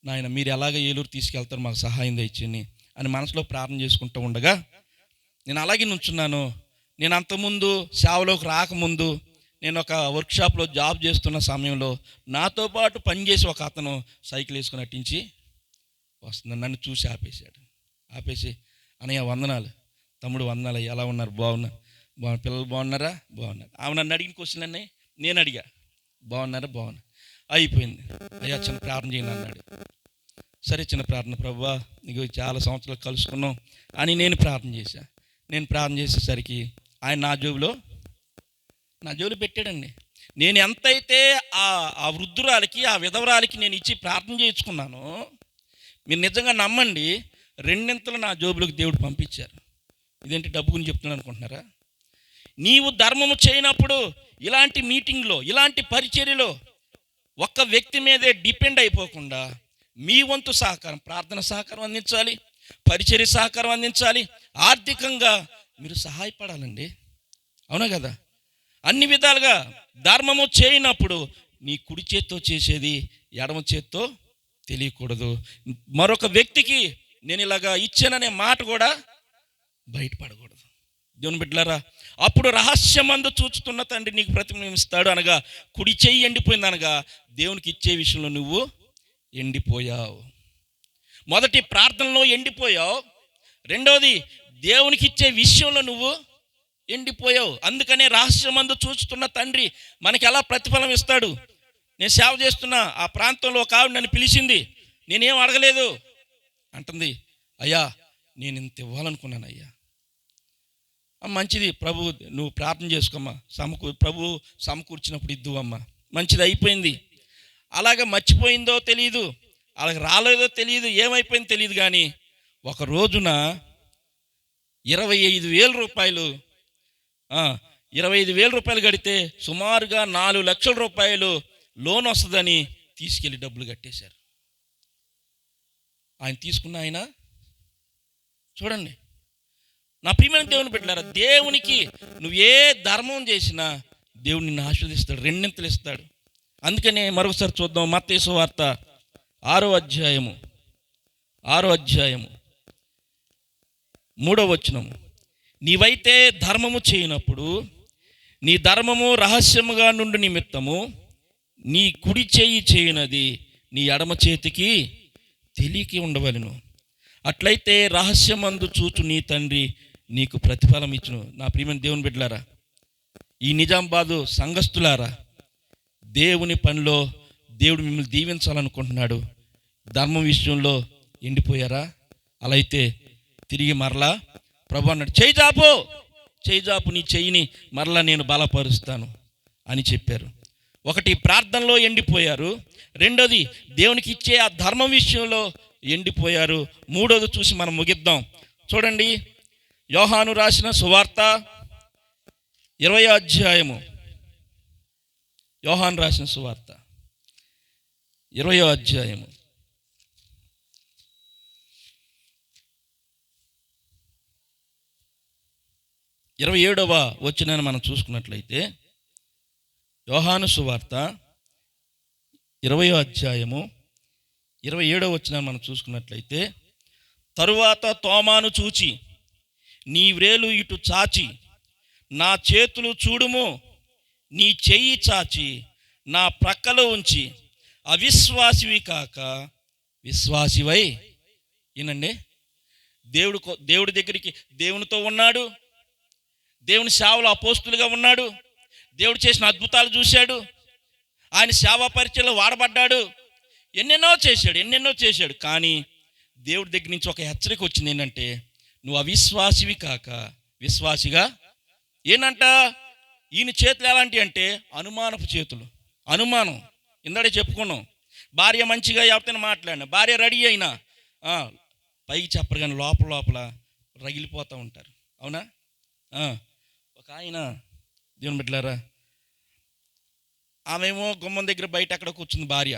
నాయన, మీరు ఎలాగ ఏలూరు తీసుకెళ్తారు, మాకు సహాయం తెచ్చింది అని మనసులో ప్రార్థన చేసుకుంటూ ఉండగా నేను అలాగే నుంచున్నాను. నేను అంతకుముందు సేవలోకి రాకముందు నేను ఒక వర్క్షాప్లో జాబ్ చేస్తున్న సమయంలో నాతో పాటు పనిచేసి ఒక అతను సైకిల్ వేసుకుని అట్టించి వస్తున్నాను. నన్ను చూసి ఆపేసి అన్నయ్య వందనాలు, తమ్ముడు వందనాలు, ఎలా ఉన్నారు? బాగున్నారు. పిల్లలు బాగున్నారా? బాగున్నారు. ఆమె నన్ను అడిగిన క్వశ్చన్ అన్నీ నేను అడిగా, బాగున్నారా? బాగున్నారు. అయిపోయింది. అయ్యా, చిన్న ప్రార్థన చేయండి అన్నాడు. సరే, చిన్న ప్రార్థన. ప్రభువా, నీకు చాలా సంవత్సరాలు కలుసుకున్నాం అని నేను ప్రార్థన చేశాను. నేను ప్రార్థన చేసేసరికి ఆయన నా జోబులో పెట్టాడండి. నేను ఎంతైతే ఆ వృద్ధురాలికి, ఆ విధవరాలికి నేను ఇచ్చి ప్రార్థన చేయించుకున్నానో, మీరు నిజంగా నమ్మండి, 2 నా జోబులోకి దేవుడు పంపించారు. ఇదేంటి డబ్బు గురించి చెప్తున్నాను అనుకుంటున్నారా? నీవు ధర్మము చేయనప్పుడు ఇలాంటి మీటింగ్లో, ఇలాంటి పరిచర్యలో ఒక్క వ్యక్తి మీదే డిపెండ్ అయిపోకుండా మీ వంతు సహకారం, ప్రార్థన సహకారం అందించాలి, పరిచర్య సహకారం అందించాలి, ఆర్థికంగా మీరు సహాయపడాలండి. అవునా కదా? అన్ని విధాలుగా ధర్మము చేయనప్పుడు నీ కుడి చేత్తో చేసేది ఎడమ చేత్తో తెలియకూడదు. మరొక వ్యక్తికి నేను ఇలాగా ఇచ్చాననే మాట కూడా బయటపడకూడదు. దేవుని బిడ్డలారా, అప్పుడు రహస్యమందు చూచుతున్న తండ్రి నీకు ప్రతిఫలం ఇస్తాడు అనగా, కుడి చెయ్యి ఎండిపోయింది అనగా దేవునికి ఇచ్చే విషయంలో నువ్వు ఎండిపోయావు. మొదటి ప్రార్థనలో ఎండిపోయావు, రెండవది దేవునికి ఇచ్చే విషయంలో నువ్వు ఎండిపోయావు. అందుకనే రహస్యమందు చూచుతున్న తండ్రి మనకి ఎలా ప్రతిఫలం ఇస్తాడు. నేను సేవ చేస్తున్నా, ఆ ప్రాంతంలో ఒక ఆవిడ నన్ను పిలిచింది, నేనేం అడగలేదు అంటుంది, అయ్యా నేను ఇంత ఇవ్వాలనుకున్నాను అయ్యా. మంచిది ప్రభు, నువ్వు ప్రార్థన చేసుకోమ్మా, ప్రభు సమకూర్చినప్పుడు ఇద్దు అమ్మా. మంచిది, అయిపోయింది. అలాగే మర్చిపోయిందో తెలియదు, అలాగే రాలేదో తెలియదు, ఏమైపోయిందో తెలియదు. కానీ ఒక రోజున 25,000 రూపాయలు 25,000 రూపాయలు కడితే సుమారుగా 4 లక్షల రూపాయలు లోన్ వస్తుందని తీసుకెళ్ళి డబ్బులు కట్టేశారు. ఆయన తీసుకున్న ఆయన చూడండి. నా ప్రియమైన దేవుని బిడ్డలారా, దేవునికి నువ్వు ఏ ధర్మం చేసినా దేవుడు నిన్ను ఆశీర్వదిస్తాడు, రెండింతలు ఇస్తాడు. అందుకనే మరొకసారి చూద్దాం, మత్తయి సువార్త 6వ అధ్యాయము 3వ వచనం. నీవైతే ధర్మము చేయనప్పుడు నీ ధర్మము రహస్యముగా నుండి నిమిత్తము నీ కుడి చేయి చేయనది నీ ఎడమ చేతికి తెలియకి ఉండవలెను. అట్లయితే రహస్యమందు చూచు నీ తండ్రి నీకు ప్రతిఫలం ఇచ్చును. నా ప్రియమైన దేవుని బిడ్డలారా, ఈ నిజామాబాదు సంఘస్థులారా, దేవుని పనిలో దేవుడు మిమ్మల్ని దీవించాలనుకుంటున్నాడు. ధర్మం విషయంలో ఎండిపోయారా? అలా అయితే తిరిగి మరలా ప్రభు అన్నాడు, చేయి జాపు, నీ చెయ్యిని మరలా నేను బలపరుస్తాను అని చెప్పారు. ఒకటి, ప్రార్థనలో ఎండిపోయారు. రెండోది, దేవునికి ఇచ్చే ఆ ధర్మం విషయంలో ఎండిపోయారు. మూడోది చూసి మనం ముగిద్దాం. చూడండి, యోహాను రాసిన సువార్త 20వ అధ్యాయము. యోహాను రాసిన సువార్త 20వ అధ్యాయము 27వ వచనాన్ని మనం చూసుకున్నట్లయితే, యోహాను సువార్త 20వ అధ్యాయము 27వ వచనాన్ని మనం చూసుకున్నట్లయితే, తరువాత తోమాను చూచి, నీ వ్రేలు ఇటు చాచి నా చేతులు చూడుము, నీ చెయ్యి చాచి నా ప్రక్కలో ఉంచి అవిశ్వాసివి కాక విశ్వాసివై. ఈనండి, దేవుడి దగ్గరికి దేవునితో ఉన్నాడు, దేవుని సేవలో అపోస్తులుగా ఉన్నాడు, దేవుడు చేసిన అద్భుతాలు చూశాడు, ఆయన సేవా పరిచయలో వాడబడ్డాడు, ఎన్నెన్నో చేశాడు. కానీ దేవుడి దగ్గర నుంచి ఒక హెచ్చరిక వచ్చింది. ఏంటంటే, నువ్వు అవిశ్వాసివి కాక విశ్వాసిగా. ఏంటంట, ఈయన చేతులు ఎలాంటి అంటే అనుమానపు చేతులు. అనుమానం ఇందాడే చెప్పుకున్నాం. భార్య మంచిగా ఎవరితో మాట్లాడినా, భార్య రెడీ అయినా పైకి చెప్పరు కానీ లోపల రగిలిపోతూ ఉంటారు. అవునా? ఒక ఆయన, దేవుని బిడ్డలారా, ఆమెమో గుమ్మం దగ్గర బయట ఎక్కడ కూర్చుంది భార్య,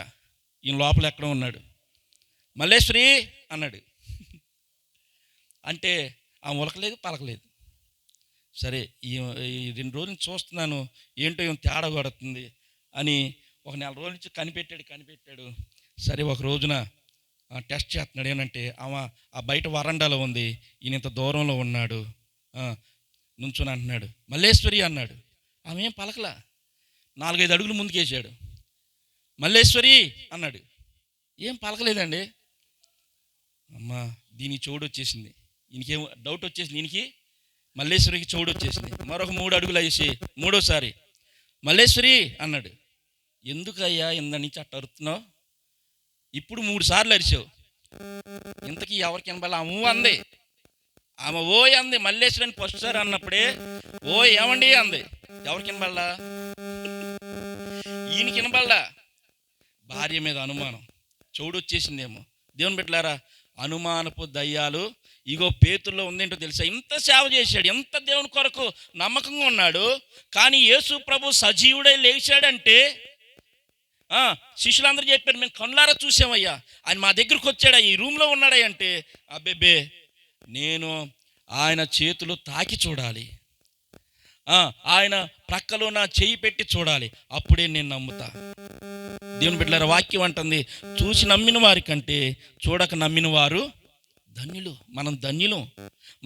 ఈయన లోపల ఎక్కడ ఉన్నాడు. మల్లేశ్వరి అన్నాడు. అంటే ఆమె ఉలకలేదు, పలకలేదు. సరే, ఈ 2 రోజుల నుంచి చూస్తున్నాను, ఏంటో ఏం తేడా కొడుతుంది అని ఒక 4 రోజుల నుంచి కనిపెట్టాడు. సరే, ఒక రోజున టెస్ట్ చేస్తున్నాడు. ఏంటంటే, ఆమె ఆ బయట వరండాలో ఉంది, ఈయన ఇంత దూరంలో ఉన్నాడు, నుంచుని అంటున్నాడు, మల్లేశ్వరి అన్నాడు. ఆమె ఏం పలకలా, 4-5 అడుగులు ముందుకేసాడు. మల్లేశ్వరి అన్నాడు, ఏం పలకలేదండి. అమ్మా, దీనికి చోటు వచ్చేసింది, ఈయనకేం డౌట్ వచ్చేసింది, ఈయనకి మల్లేశ్వరికి చోటు వచ్చేసింది. మరొక 3 అడుగులు వేసి మూడోసారి మల్లేశ్వరి అన్నాడు. ఎందుకయ్యా ఇంద నుంచి అట్ట అరుతున్నావు? ఇప్పుడు 3 సార్లు అరిచావు, ఇంతకీ ఎవరికి వినబడాలి? ఆమె అంది, ఆమె ఓయ్ అంది. మల్లేశ్వరి అని ఫస్ట్ సారి అన్నప్పుడే ఓ ఏమండి అంది. ఎవరికి వినబడాలా? ఈయనకి వినబడాలా. భార్య మీద అనుమానం, చోటు వచ్చేసిందేమో. దేవుని బిడ్డలారా, అనుమానపు దయ్యాలు ఇగో పేతుల్లో ఉందేంటో తెలుసా? ఇంత సేవ చేశాడు, ఎంత దేవుని కొరకు నమ్మకంగా ఉన్నాడు, కానీ యేసు ప్రభు సజీవుడై లేచాడంటే శిష్యులందరూ చెప్పారు, మేము కళ్ళారా చూసామయ్యా, ఆయన మా దగ్గరకు వచ్చాడా, ఈ రూమ్లో ఉన్నాడా అంటే, అబ్బెబ్బే నేను ఆయన చేతులు తాకి చూడాలి, ఆయన ప్రక్కలో నా చెయ్యి పెట్టి చూడాలి, అప్పుడే నేను నమ్ముతా. దేవుని బిడ్డలారా, వాక్యం అంటుంది, చూసి నమ్మిన వారి కంటే చూడక నమ్మిన వారు ధన్యులు. మనం ధన్యులు.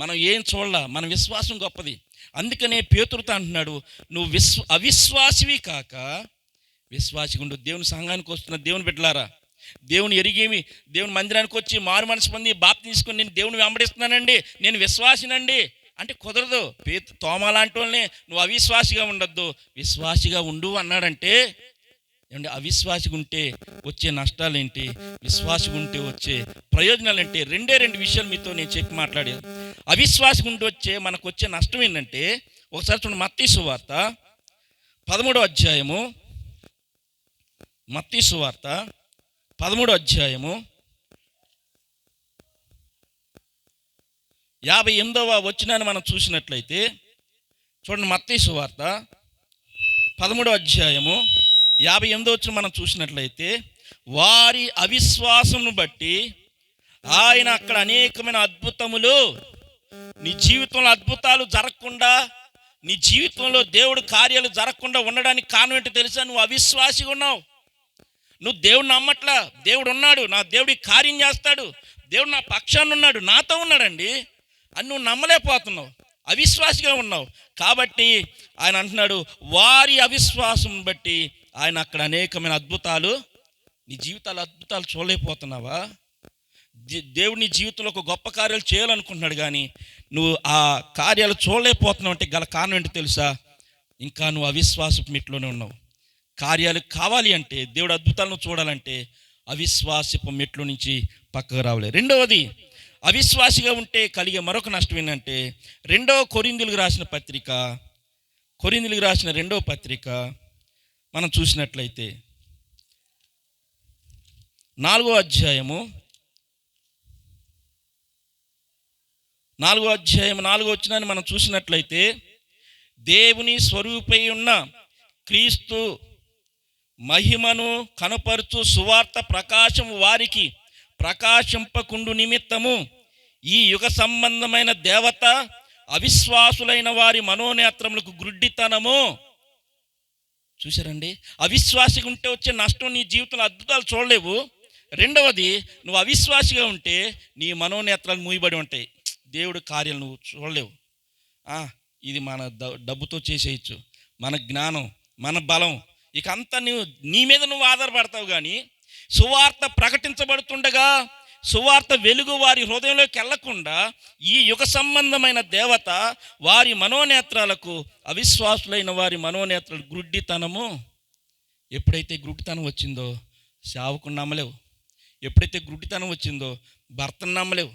మనం ఏం చూడాల, మన విశ్వాసం గొప్పది. అందుకనే పేతురుతో అంటున్నాడు, నువ్వు అవిశ్వాసివి కాక విశ్వాసిగా ఉండు. దేవుని సంఘానికి వస్తున్న దేవుని బిడ్డలారా, దేవుని ఎరిగేమి, దేవుని మందిరానికి వచ్చి మారు మనసు పొంది బాప్తి తీసుకొని నేను దేవుని వెంబడిస్తున్నానండి, నేను విశ్వాసినండి అంటే కుదరదు. తోమా లాంటి వాళ్ళని నువ్వు అవిశ్వాసిగా ఉండొద్దు, విశ్వాసిగా ఉండు అన్నాడంటే ఏమంటే, అవిశ్వాసిగా ఉంటే వచ్చే నష్టాలు ఏంటి, విశ్వాసిగా ఉంటే వచ్చే ప్రయోజనాలు ఏంటి? రెండు విషయాలు మీతో నేను చెప్పి మాట్లాడేది. అవిశ్వాసిగా ఉండి మనకు వచ్చే నష్టం ఏంటంటే, ఒకసారి చూడండి, మత్తయి సువార్త 13వ అధ్యాయము, మత్తయి సువార్త 13వ అధ్యాయము 58వ వచనాన్ని మనం చూసినట్లయితే చూడండి, మత్తయి సువార్త 13వ అధ్యాయము 58వ వచనం మనం చూసినట్లయితే, వారి అవిశ్వాసమును బట్టి ఆయన అక్కడ అనేకమైన అద్భుతములు, నీ జీవితంలో అద్భుతాలు జరగకుండా, నీ జీవితంలో దేవుడు కార్యాలు జరగకుండా ఉండడానికి కారణం ఏంటో తెలుసా? నువ్వు అవిశ్వాసిగా ఉన్నావు. నువ్వు దేవుడు నమ్మట్లా. దేవుడు ఉన్నాడు, నా దేవుడి కార్యం చేస్తాడు, దేవుడు నా పక్షాన్ని ఉన్నాడు, నాతో ఉన్నాడండి అని నువ్వు నమ్మలేకపోతున్నావు, అవిశ్వాసిగా ఉన్నావు. కాబట్టి ఆయన అంటున్నాడు, వారి అవిశ్వాసం బట్టి ఆయన అక్కడ అనేకమైన అద్భుతాలు, నీ జీవితాలు అద్భుతాలు చూడలేకపోతున్నావా? దేవుడు నీ జీవితంలో ఒక గొప్ప కార్యాలు చేయాలనుకుంటున్నాడు, కానీ నువ్వు ఆ కార్యాలు చూడలేకపోతున్నావు అంటే గల కారణం ఏంటో తెలుసా? ఇంకా నువ్వు అవిశ్వాసపు మెట్లోనే ఉన్నావు. కార్యాలు కావాలి అంటే, దేవుడు అద్భుతాలను చూడాలంటే అవిశ్వాసపు మెట్లు నుంచి పక్కకు రావాలి. రెండవది, అవిశ్వాసిగా ఉంటే కలిగే మరొక నష్టం ఏంటంటే, 2వ కొరింథీయులకు రాసిన పత్రిక, కొరింథీయులకు రాసిన 2వ పత్రిక మనం చూసినట్లయితే 4వ అధ్యాయము 4వ వచనాన్ని మనం చూసినట్లయితే, దేవుని స్వరూపై ఉన్న క్రీస్తు మహిమను కనపరుచు సువార్త ప్రకాశం వారికి ప్రకాశింపకుండు నిమిత్తము ఈ యుగ సంబంధమైన దేవత అవిశ్వాసులైన వారి మనోనేత్రములకు గుడ్డితనము. చూసారండి, అవిశ్వాసిగా ఉంటే వచ్చే నష్టం, నీ జీవితంలో అద్భుతాలు చూడలేవు. రెండవది, నువ్వు అవిశ్వాసిగా ఉంటే నీ మనోనేత్రాలు మూయబడి ఉంటాయి, దేవుడి కార్యాలు నువ్వు చూడలేవు. ఇది మన డబ్బుతో చేసేయచ్చు, మన జ్ఞానం, మన బలం, ఇక అంతా నీ మీద నువ్వు ఆధారపడతావు. కానీ సువార్త ప్రకటించబడుతుండగా సువార్త వెలుగు వారి హృదయంలోకి వెళ్లకుండా ఈ యుగ సంబంధమైన దేవత వారి మనోనేత్రాలకు, అవిశ్వాసులైన వారి మనోనేత్రాలు గుడ్డితనము. ఎప్పుడైతే గుడ్డితనం వచ్చిందో సేవకుని నమ్మలేవు, ఎప్పుడైతే గుడ్డితనం వచ్చిందో భర్తను నమ్మలేవు,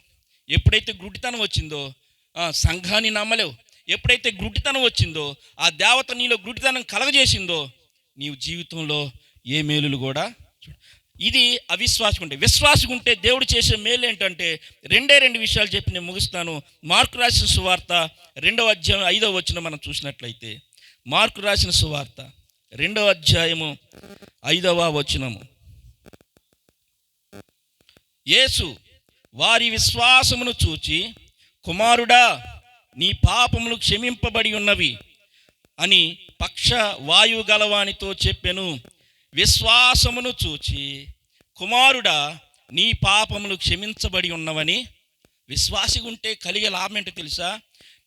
ఎప్పుడైతే గుడ్డితనం వచ్చిందో సంఘాన్ని నమ్మలేవు, ఎప్పుడైతే గుడ్డితనం వచ్చిందో ఆ దేవత నీలో గుడ్డితనం కలగజేసిందో నీవు జీవితంలో ఏ మేలులు కూడా. ఇది అవిశ్వాసం ఉంటే. విశ్వాసం ఉంటే దేవుడు చేసే మేలు ఏంటంటే, 2 విషయాలు చెప్పి నేను ముగిస్తాను. మార్కు రాసిన సువార్త 2వ అధ్యాయం 5వ వచనం మనం చూసినట్లయితే, మార్కు రాసిన సువార్త 2వ అధ్యాయము 5వ వచనము, యేసు వారి విశ్వాసమును చూచి, కుమారుడా నీ పాపములు క్షమింపబడి ఉన్నవి అని పక్ష వాయువు గలవానితో చెప్పెను. విశ్వాసమును చూచి, కుమారుడా నీ పాపములు క్షమించబడి ఉన్నవని. విశ్వాసిగా ఉంటే కలిగే లాభం ఏంటో తెలుసా?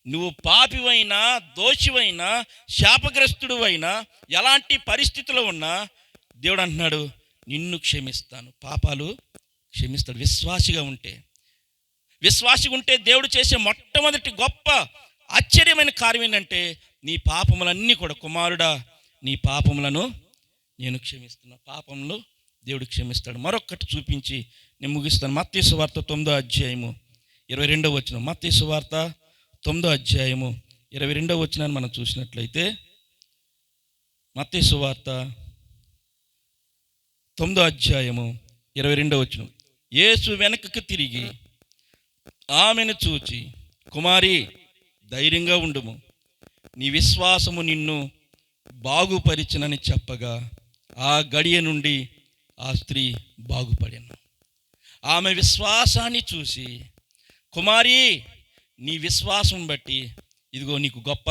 నువ్వు పాపివైనా, దోషివైనా, శాపగ్రస్తుడు అయినా, ఎలాంటి పరిస్థితిలో ఉన్నా దేవుడు అంటున్నాడు, నిన్ను క్షమిస్తాను, పాపాలు క్షమిస్తాడు. విశ్వాసిగా ఉంటే దేవుడు చేసే మొట్టమొదటి గొప్ప ఆశ్చర్యమైన కార్యం ఏంటంటే, నీ పాపములన్నీ కూడా, కుమారుడా నీ పాపములను నేను క్షమిస్తున్నా, పాపములు దేవుడు క్షమిస్తాడు. మరొకటి చూపించి నేను ముగిస్తాను. మత్తయి సువార్త 9వ అధ్యాయము 22వ వచనం, మత్తయి సువార్త 9వ అధ్యాయము 22వ వచనాన్ని మనం చూసినట్లయితే, మత్తయి సువార్త 9వ అధ్యాయము 22వ వచనం, యేసు వెనకకు తిరిగి ఆమెను చూచి, కుమారి ధైర్యంగా ఉండుము, నీ విశ్వాసము నిన్ను బాగుపరిచినని చెప్పగా ఆ గడియ నుండి ఆ స్త్రీ బాగుపడెను. ఆమె విశ్వాసాన్ని చూసి, కుమారి నీ విశ్వాసం బట్టి ఇదిగో నీకు గొప్ప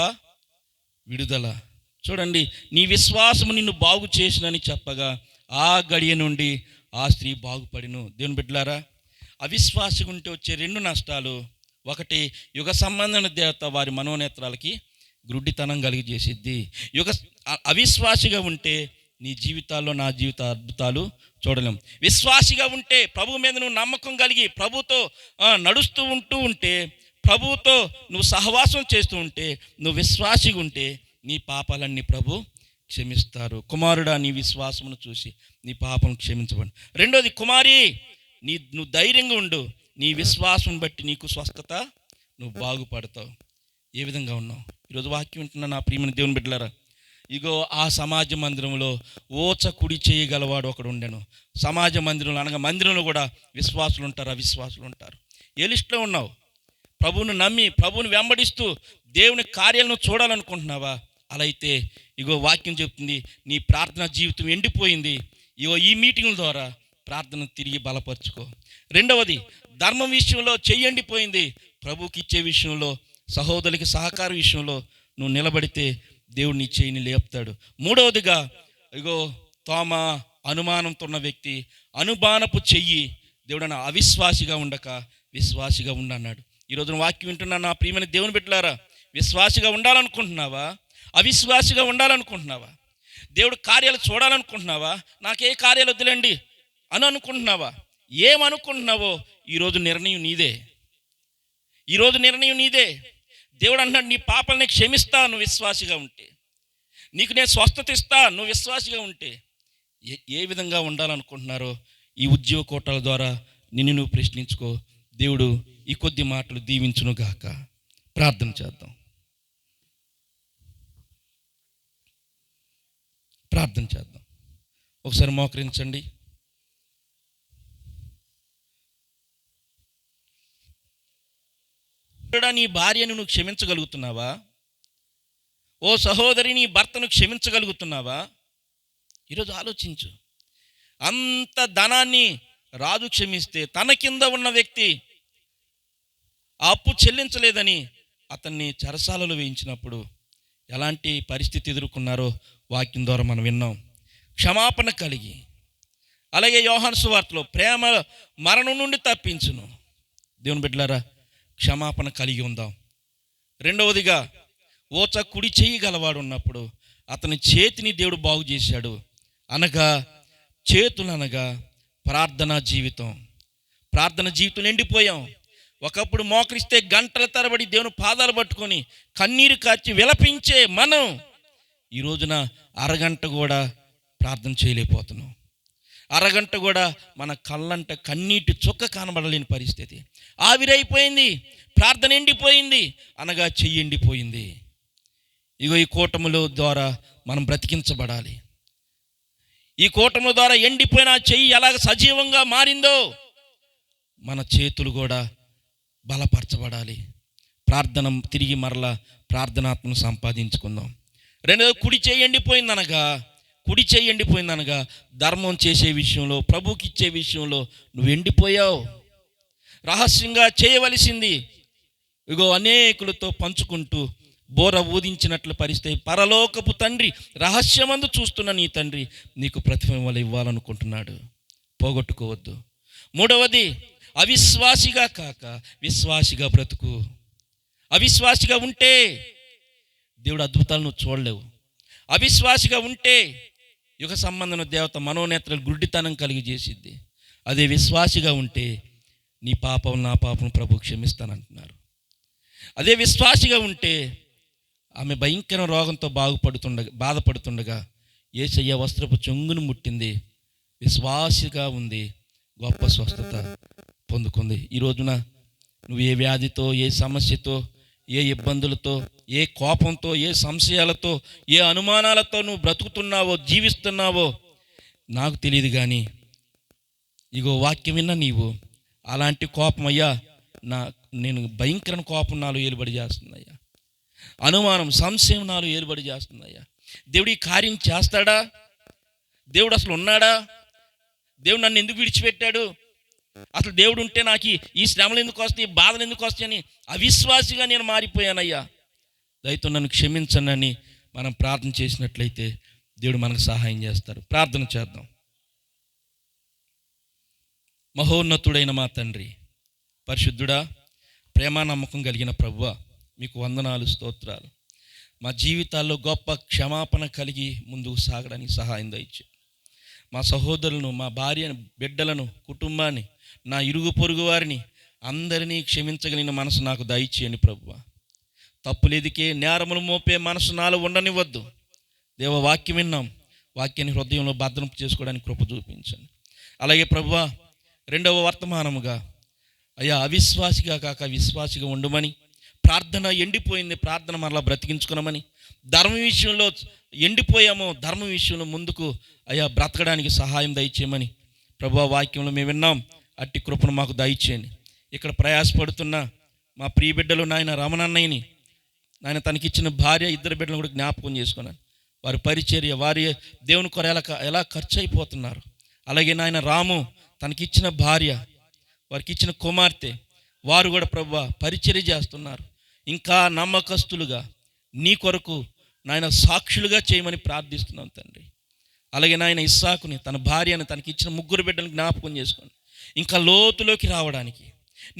విడుదల. చూడండి, నీ విశ్వాసము నిన్ను బాగు చేసినని చెప్పగా ఆ గడియ నుండి ఆ స్త్రీ బాగుపడిను. దేవుని బిడ్డలారా, అవిశ్వాసిగా ఉంటే వచ్చే 2 నష్టాలు. ఒకటి, యుగ సంబంధమైన దేవత వారి మనోనేత్రాలకి గ్రుడ్డితనం కలిగజేసిద్ది. అవిశ్వాసిగా ఉంటే నీ జీవితాల్లో, నా జీవిత అద్భుతాలు చూడలేం. విశ్వాసిగా ఉంటే, ప్రభు మీద నువ్వు నమ్మకం కలిగి ప్రభుతో నడుస్తూ ఉంటే, ప్రభువుతో నువ్వు సహవాసం చేస్తూ ఉంటే, నువ్వు విశ్వాసిగా ఉంటే నీ పాపాలన్నీ ప్రభు క్షమిస్తారు. కుమారుడా, నీ విశ్వాసమును చూసి నీ పాపం క్షమించబడి. రెండోది, కుమారి, నువ్వు ధైర్యంగా ఉండు, నీ విశ్వాసం బట్టి నీకు స్వస్థత, నువ్వు బాగుపడతావు. ఏ విధంగా ఉన్నావు? ఈరోజు వాక్యం వింటున్నా నా ప్రియమైన దేవుని బిడ్డలారా, ఇగో ఆ సమాజ మందిరంలో ఓచ కుడి చేయగలవాడు ఒకడు ఉండెను. సమాజ మందిరంలో అనగా మందిరంలో కూడా విశ్వాసులు ఉంటారు, అవిశ్వాసులు ఉంటారు. ఏ లిస్టులో ఉన్నావు? ప్రభువును నమ్మి, ప్రభువుని వెంబడిస్తూ దేవుని కార్యాలను చూడాలనుకుంటున్నావా? అలా అయితే ఇగో వాక్యం చెప్తుంది, నీ ప్రార్థన జీవితం ఎండిపోయింది. ఇగో ఈ మీటింగుల ద్వారా ప్రార్థన తిరిగి బలపరుచుకో. రెండవది, ధర్మం విషయంలో చెయ్యండిపోయింది. ప్రభువుకి ఇచ్చే విషయంలో, సహోదరులకి సహకార విషయంలో నువ్వు నిలబడితే దేవుడు నీ చేయిని లేపుతాడు. మూడవదిగా, ఇగో తోమ అనుమానంతో ఉన్న వ్యక్తి, అనుమానపు చెయ్యి. దేవుడు అన్న అవిశ్వాసిగా ఉండక విశ్వాసిగా ఉండన్నాడు. ఈరోజు వాక్యం వింటున్నా నా ప్రియమైన దేవుని బిడ్డలారా, విశ్వాసిగా ఉండాలనుకుంటున్నావా? అవిశ్వాసిగా ఉండాలనుకుంటున్నావా? దేవుడు కార్యాలు చూడాలనుకుంటున్నావా? నాకే కార్యాలు వద్దులేండి అని అనుకుంటున్నావా? ఏమనుకుంటున్నావో ఈరోజు నిర్ణయం నీదే. ఈరోజు నిర్ణయం నీదే. దేవుడు అంటున్నాడు, నీ పాపాలని క్షమిస్తా నువ్వు విశ్వాసిగా ఉంటే, నీకు నేను స్వస్థత ఇస్తా నువ్వు విశ్వాసిగా ఉంటే. ఏ విధంగా ఉండాలనుకుంటున్నారో ఈ ఉద్యోగ కోటాల ద్వారా నిన్ను నువ్వు ప్రశ్నించుకో. దేవుడు ఈ కొద్ది మాటలు దీవించును గాక. ప్రార్థన చేద్దాం. ప్రార్థన చేద్దాం. ఒకసారి మోకరించండి. నీ భార్యను నువ్వు క్షమించగలుగుతున్నావా? ఓ సహోదరి, నీ భర్తను క్షమించగలుగుతున్నావా? ఈరోజు ఆలోచించు. అంత ధనాన్ని రాజు క్షమిస్తే తన కింద ఉన్న వ్యక్తి ఆ అప్పు చెల్లించలేదని అతన్ని చెరసాలలో వేయించినప్పుడు ఎలాంటి పరిస్థితి ఎదుర్కొన్నారో వాక్యం ద్వారా మనం విన్నాం. క్షమాపణ కలిగి, అలాగే యోహాను సువార్తలో ప్రేమ మరణం నుండి తప్పించును. దేవుని బిడ్డలారా, క్షమాపణ కలిగి ఉందాం. రెండవదిగా, ఓచ కుడి చేయగలవాడు ఉన్నప్పుడు అతని చేతిని దేవుడు బాగు చేశాడు. అనగా చేతులు అనగా ప్రార్థనా జీవితం. ప్రార్థన జీవితం ఎండిపోయాం. ఒకప్పుడు మోకరిస్తే గంటల తరబడి దేవుని పాదాలు పట్టుకొని కన్నీరు కార్చి విలపించే మనం ఈ రోజున అరగంట కూడా ప్రార్థన చేయలేకపోతున్నాం. అరగంట కూడా మన కళ్ళంట కన్నీటి చుక్క కనబడలేని పరిస్థితి. ఆవిరైపోయింది, ప్రార్థన ఎండిపోయింది, అనగా చెయ్యి ఎండిపోయింది. ఇగో ఈ కూటముల ద్వారా మనం బ్రతికించబడాలి. ఈ కూటముల ద్వారా ఎండిపోయిన చెయ్యి ఎలాగ సజీవంగా మారిందో మన చేతులు కూడా బలపరచబడాలి. ప్రార్థన తిరిగి మరలా ప్రార్థనాత్మను సంపాదించుకుందాం. రెండోది, కుడి చేయి ఎండిపోయిందనగా ధర్మం చేసే విషయంలో, ప్రభువుకి ఇచ్చే విషయంలో నువ్వు ఎండిపోయావు. రహస్యంగా చేయవలసింది ఇగో అనేకులతో పంచుకుంటూ బోర ఊదించినట్లు పరిస్థితి. పరలోకపు తండ్రి, రహస్యమందు చూస్తున్న నీ తండ్రి నీకు ప్రతిఫలం ఇవ్వాలనుకుంటున్నాడు. పోగొట్టుకోవద్దు. మూడవది, అవిశ్వాసిగా కాక విశ్వాసిగా బ్రతుకు. అవిశ్వాసిగా ఉంటే దేవుడు అద్భుతాలను నువ్వు చూడలేవు. అవిశ్వాసిగా ఉంటే యుగ సంబంధమైన దేవత మనోనేత్రాలు గుడ్డితనం కలిగి చేసిద్ది. అదే విశ్వాసిగా ఉంటే నీ పాపం నా పాపం ప్రభు క్షమిస్తానంటున్నారు. అదే విశ్వాసిగా ఉంటే ఆమె భయంకర రోగంతో బాధపడుతుండగా యేసయ్య వస్త్రపు చెంగును ముట్టింది, విశ్వాసిగా ఉంది, గొప్ప స్వస్థత పొందుకుంది. ఈ రోజున నువ్వు ఏ వ్యాధితో, ఏ సమస్యతో, ఏ ఇబ్బందులతో, ఏ కోపంతో, ఏ సంశయాలతో, ఏ అనుమానాలతో నువ్వు బ్రతుకుతున్నావో, జీవిస్తున్నావో నాకు తెలియదు. కానీ ఇగో వాక్యం విన్నా నీవు అలాంటి కోపం, అయ్యా నేను భయంకర కోపం నాలో ఏలుబడి చేస్తుందయ్యా, అనుమానం, సంశయం నాలో ఏలుబడి చేస్తుందయ్యా. దేవుడు ఈ కార్యం చేస్తాడా? దేవుడు అసలు ఉన్నాడా? దేవుడు నన్ను ఎందుకు విడిచిపెట్టాడు? అసలు దేవుడు ఉంటే నాకు ఈ శ్రమలు ఎందుకు వస్తాయి, ఈ బాధలు ఎందుకు వస్తాయని అవిశ్వాసిగా నేను మారిపోయానయ్యా, దయతో నన్ను క్షమించనని మనం ప్రార్థన చేసినట్లయితే దేవుడు మనకు సహాయం చేస్తాడు. ప్రార్థన చేద్దాం. మహోన్నతుడైన మా తండ్రి, పరిశుద్ధుడా, ప్రేమ నమ్మకం కలిగిన ప్రభువా, మీకు వందనాలు, స్తోత్రాలు. మా జీవితాల్లో గొప్ప క్షమాపణ కలిగి ముందుకు సాగడానికి సహాయం దయచే. మా సహోదరులను, మా భార్యను, బిడ్డలను, కుటుంబాన్ని, నా ఇరుగు పొరుగు వారిని అందరినీ క్షమించగలిగిన మనసు నాకు దయచేయండి ప్రభువా. తప్పులేదికే నేరములు మోపే మనసు నాలో ఉండనివ్వద్దు. దేవ, వాక్యం విన్నాం, వాక్యాన్ని హృదయంలో భద్రం చేసుకోవడానికి కృప చూపించండి. అలాగే ప్రభువా, రెండవ వర్తమానముగా అయ్యా, అవిశ్వాసిగా కాక విశ్వాసిగా ఉండమని, ప్రార్థన ఎండిపోయింది, ప్రార్థన మరలా బ్రతికించుకున్నామని, ధర్మ విషయంలో ఎండిపోయామో ధర్మ విషయంలో ముందుకు అయ్యా బ్రతకడానికి సహాయం దయచేయమని ప్రభువా వాక్యంలో మేము విన్నాం. అట్టి కృపను మాకు దయచేయండి. ఇక్కడ ప్రయాసపడుతున్న మా ప్రియ బిడ్డలు నాయన రమణన్నయ్యని, నాయన తనకిచ్చిన భార్య, ఇద్దరు బిడ్డలను కూడా జ్ఞాపకం చేసుకున్నాను. వారి పరిచర్య, వారి దేవుని కొర ఎలా ఖర్చు అయిపోతున్నారు. అలాగే నాయన రాము, తనకిచ్చిన భార్య, వారికి ఇచ్చిన కుమార్తె, వారు కూడా ప్రభువా పరిచర్య చేస్తున్నారు. ఇంకా నమ్మకస్తులుగా నీ కొరకు నాయన సాక్షులుగా చేయమని ప్రార్థిస్తున్నాం తండ్రి. అలాగే నాయన ఇస్సాకుని, తన భార్యను, తనకిచ్చిన 3 బిడ్డలను జ్ఞాపకం చేసుకోండి. ఇంకా లోతులోకి రావడానికి,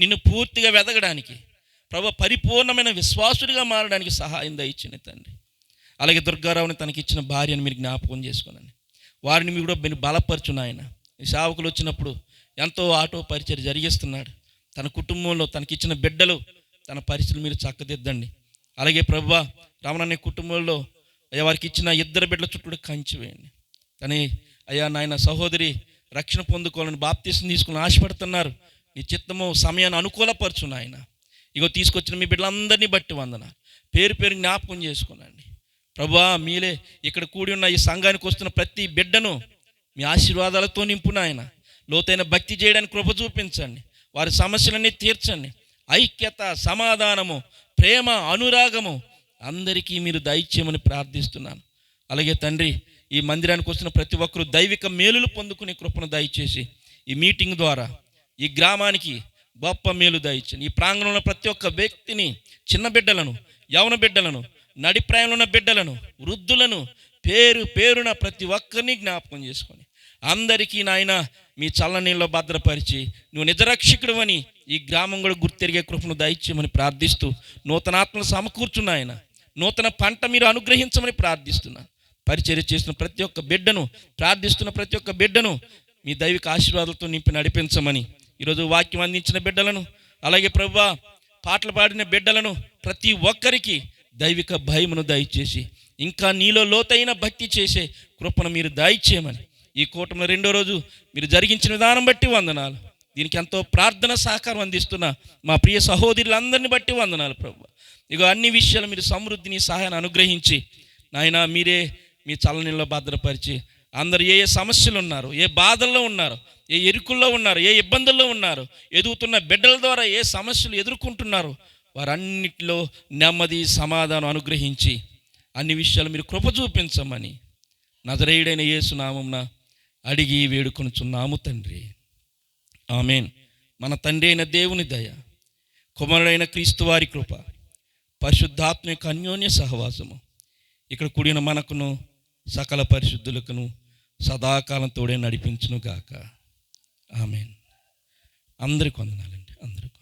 నిన్ను పూర్తిగా వెదగడానికి, ప్రభువా పరిపూర్ణమైన విశ్వాసుడిగా మారడానికి సహాయం దయచేయండి తండ్రి. అలాగే దుర్గారావుని, తనకిచ్చిన భార్యను మీరు జ్ఞాపకం చేసుకోనండి. వారిని మీరు కూడా బలపరచు నాయన. ఈ సేవకులు వచ్చినప్పుడు ఎంతో ఆటో పరిచర్య జరిగిస్తున్నాడు. తన కుటుంబంలో తనకిచ్చిన బిడ్డలు, తన పరిస్థితులు మీరు చక్కదిద్దండి. అలాగే ప్రభువా రమణన్న కుటుంబంలో అయ్యా వారికి ఇచ్చిన 2 బిడ్డల చుట్టూ కంచి వేయండి. కానీ అయ్యా నాయన సహోదరి రక్షణ పొందుకోవాలని, బాప్తీసం తీసుకుని ఆశపడుతున్నారు. నీ చిత్తము సమయాన్ని అనుకూలపరచు నాయన. ఇగో తీసుకొచ్చిన మీ బిడ్డలందరినీ బట్టి వందనాలు. పేరు పేరు జ్ఞాపకం చేసుకున్నాండి ప్రభువా. మీలే ఇక్కడ కూడి ఉన్న ఈ సంఘానికి వస్తున్న ప్రతి బిడ్డను మీ ఆశీర్వాదాలతో నింపు నాయన. లోతైన భక్తి చేయడానికి కృప చూపించండి. వారి సమస్యలన్నీ తీర్చండి. ఐక్యత, సమాధానము, ప్రేమ, అనురాగము అందరికీ మీరు దయచేయమని ప్రార్థిస్తున్నాను. అలాగే తండ్రి, ఈ మందిరానికి వస్తున్న ప్రతి ఒక్కరూ దైవిక మేలులు పొందుకునే కృపను దయచేసి ఈ మీటింగ్ ద్వారా ఈ గ్రామానికి గొప్ప మేలు దయచేయండి. ఈ ప్రాంగణంలో ప్రతి ఒక్క వ్యక్తిని, చిన్న బిడ్డలను, యవన బిడ్డలను, నడిప్రాయంలో ఉన్న బిడ్డలను, వృద్ధులను పేరు పేరున ప్రతి ఒక్కరిని జ్ఞాపకం చేసుకొని అందరికీ నాయన మీ చల్లనీళ్ళలో భద్రపరిచి నువ్వు నిజరక్షకుడు అని ఈ గ్రామం కూడా గుర్తెరిగే కృపను దయచేయమని ప్రార్థిస్తూ, నూతన ఆత్మలు సమకూర్చున్నాయన, నూతన పంట మీరు అనుగ్రహించమని ప్రార్థిస్తున్నాను. పరిచర్య చేస్తున్న ప్రతి ఒక్క బిడ్డను, ప్రార్థిస్తున్న ప్రతి ఒక్క బిడ్డను మీ దైవిక ఆశీర్వాదాలతో నింపి నడిపించమని, ఈరోజు వాక్యం అందించిన బిడ్డలను, అలాగే ప్రభువా పాటలు పాడిన బిడ్డలను, ప్రతి ఒక్కరికి దైవిక భయమును దయచేసి ఇంకా నీలో లోతైన భక్తి చేసే కృపను మీరు దయచేయమని, ఈ కూటమిలో 2వ రోజు మీరు జరిగించిన విధానం బట్టి వందనాలు. దీనికి ఎంతో ప్రార్థన సహకారం అందిస్తున్న మా ప్రియ సహోదరులందరినీ బట్టి వందనాలు ప్రభువా. ఇగో అన్ని విషయాలు మీరు సమృద్ధిని, సహాయాన్ని అనుగ్రహించి నాయన మీరే మీ చల్లనీళ్ళలో భద్రపరిచి అందరు ఏ సమస్యలు ఉన్నారు, ఏ బాధల్లో ఉన్నారు, ఏ ఇరుకుల్లో ఉన్నారు, ఏ ఇబ్బందుల్లో ఉన్నారు, ఎదుగుతున్న బిడ్డల ద్వారా ఏ సమస్యలు ఎదుర్కొంటున్నారు, వారన్నిటిలో నెమ్మది, సమాధానం అనుగ్రహించి అన్ని విషయాలు మీరు కృప చూపించమని నజరేయుడైన యేసు నామమున అడిగి వేడుకొనుచున్నాము తండ్రి. ఆమేన్. మన తండ్రి అయిన దేవుని దయ, కుమారుడైన క్రీస్తు వారి కృప, పరిశుద్ధాత్మ యొక్క అన్యోన్య సహవాసము ఇక్కడ కూడిన మనకును సకల పరిశుద్ధులకును సదాకాలం తోడే నడిపించును గాక. ఆమేన్. అందరికి వందనాలండి. అందరికీ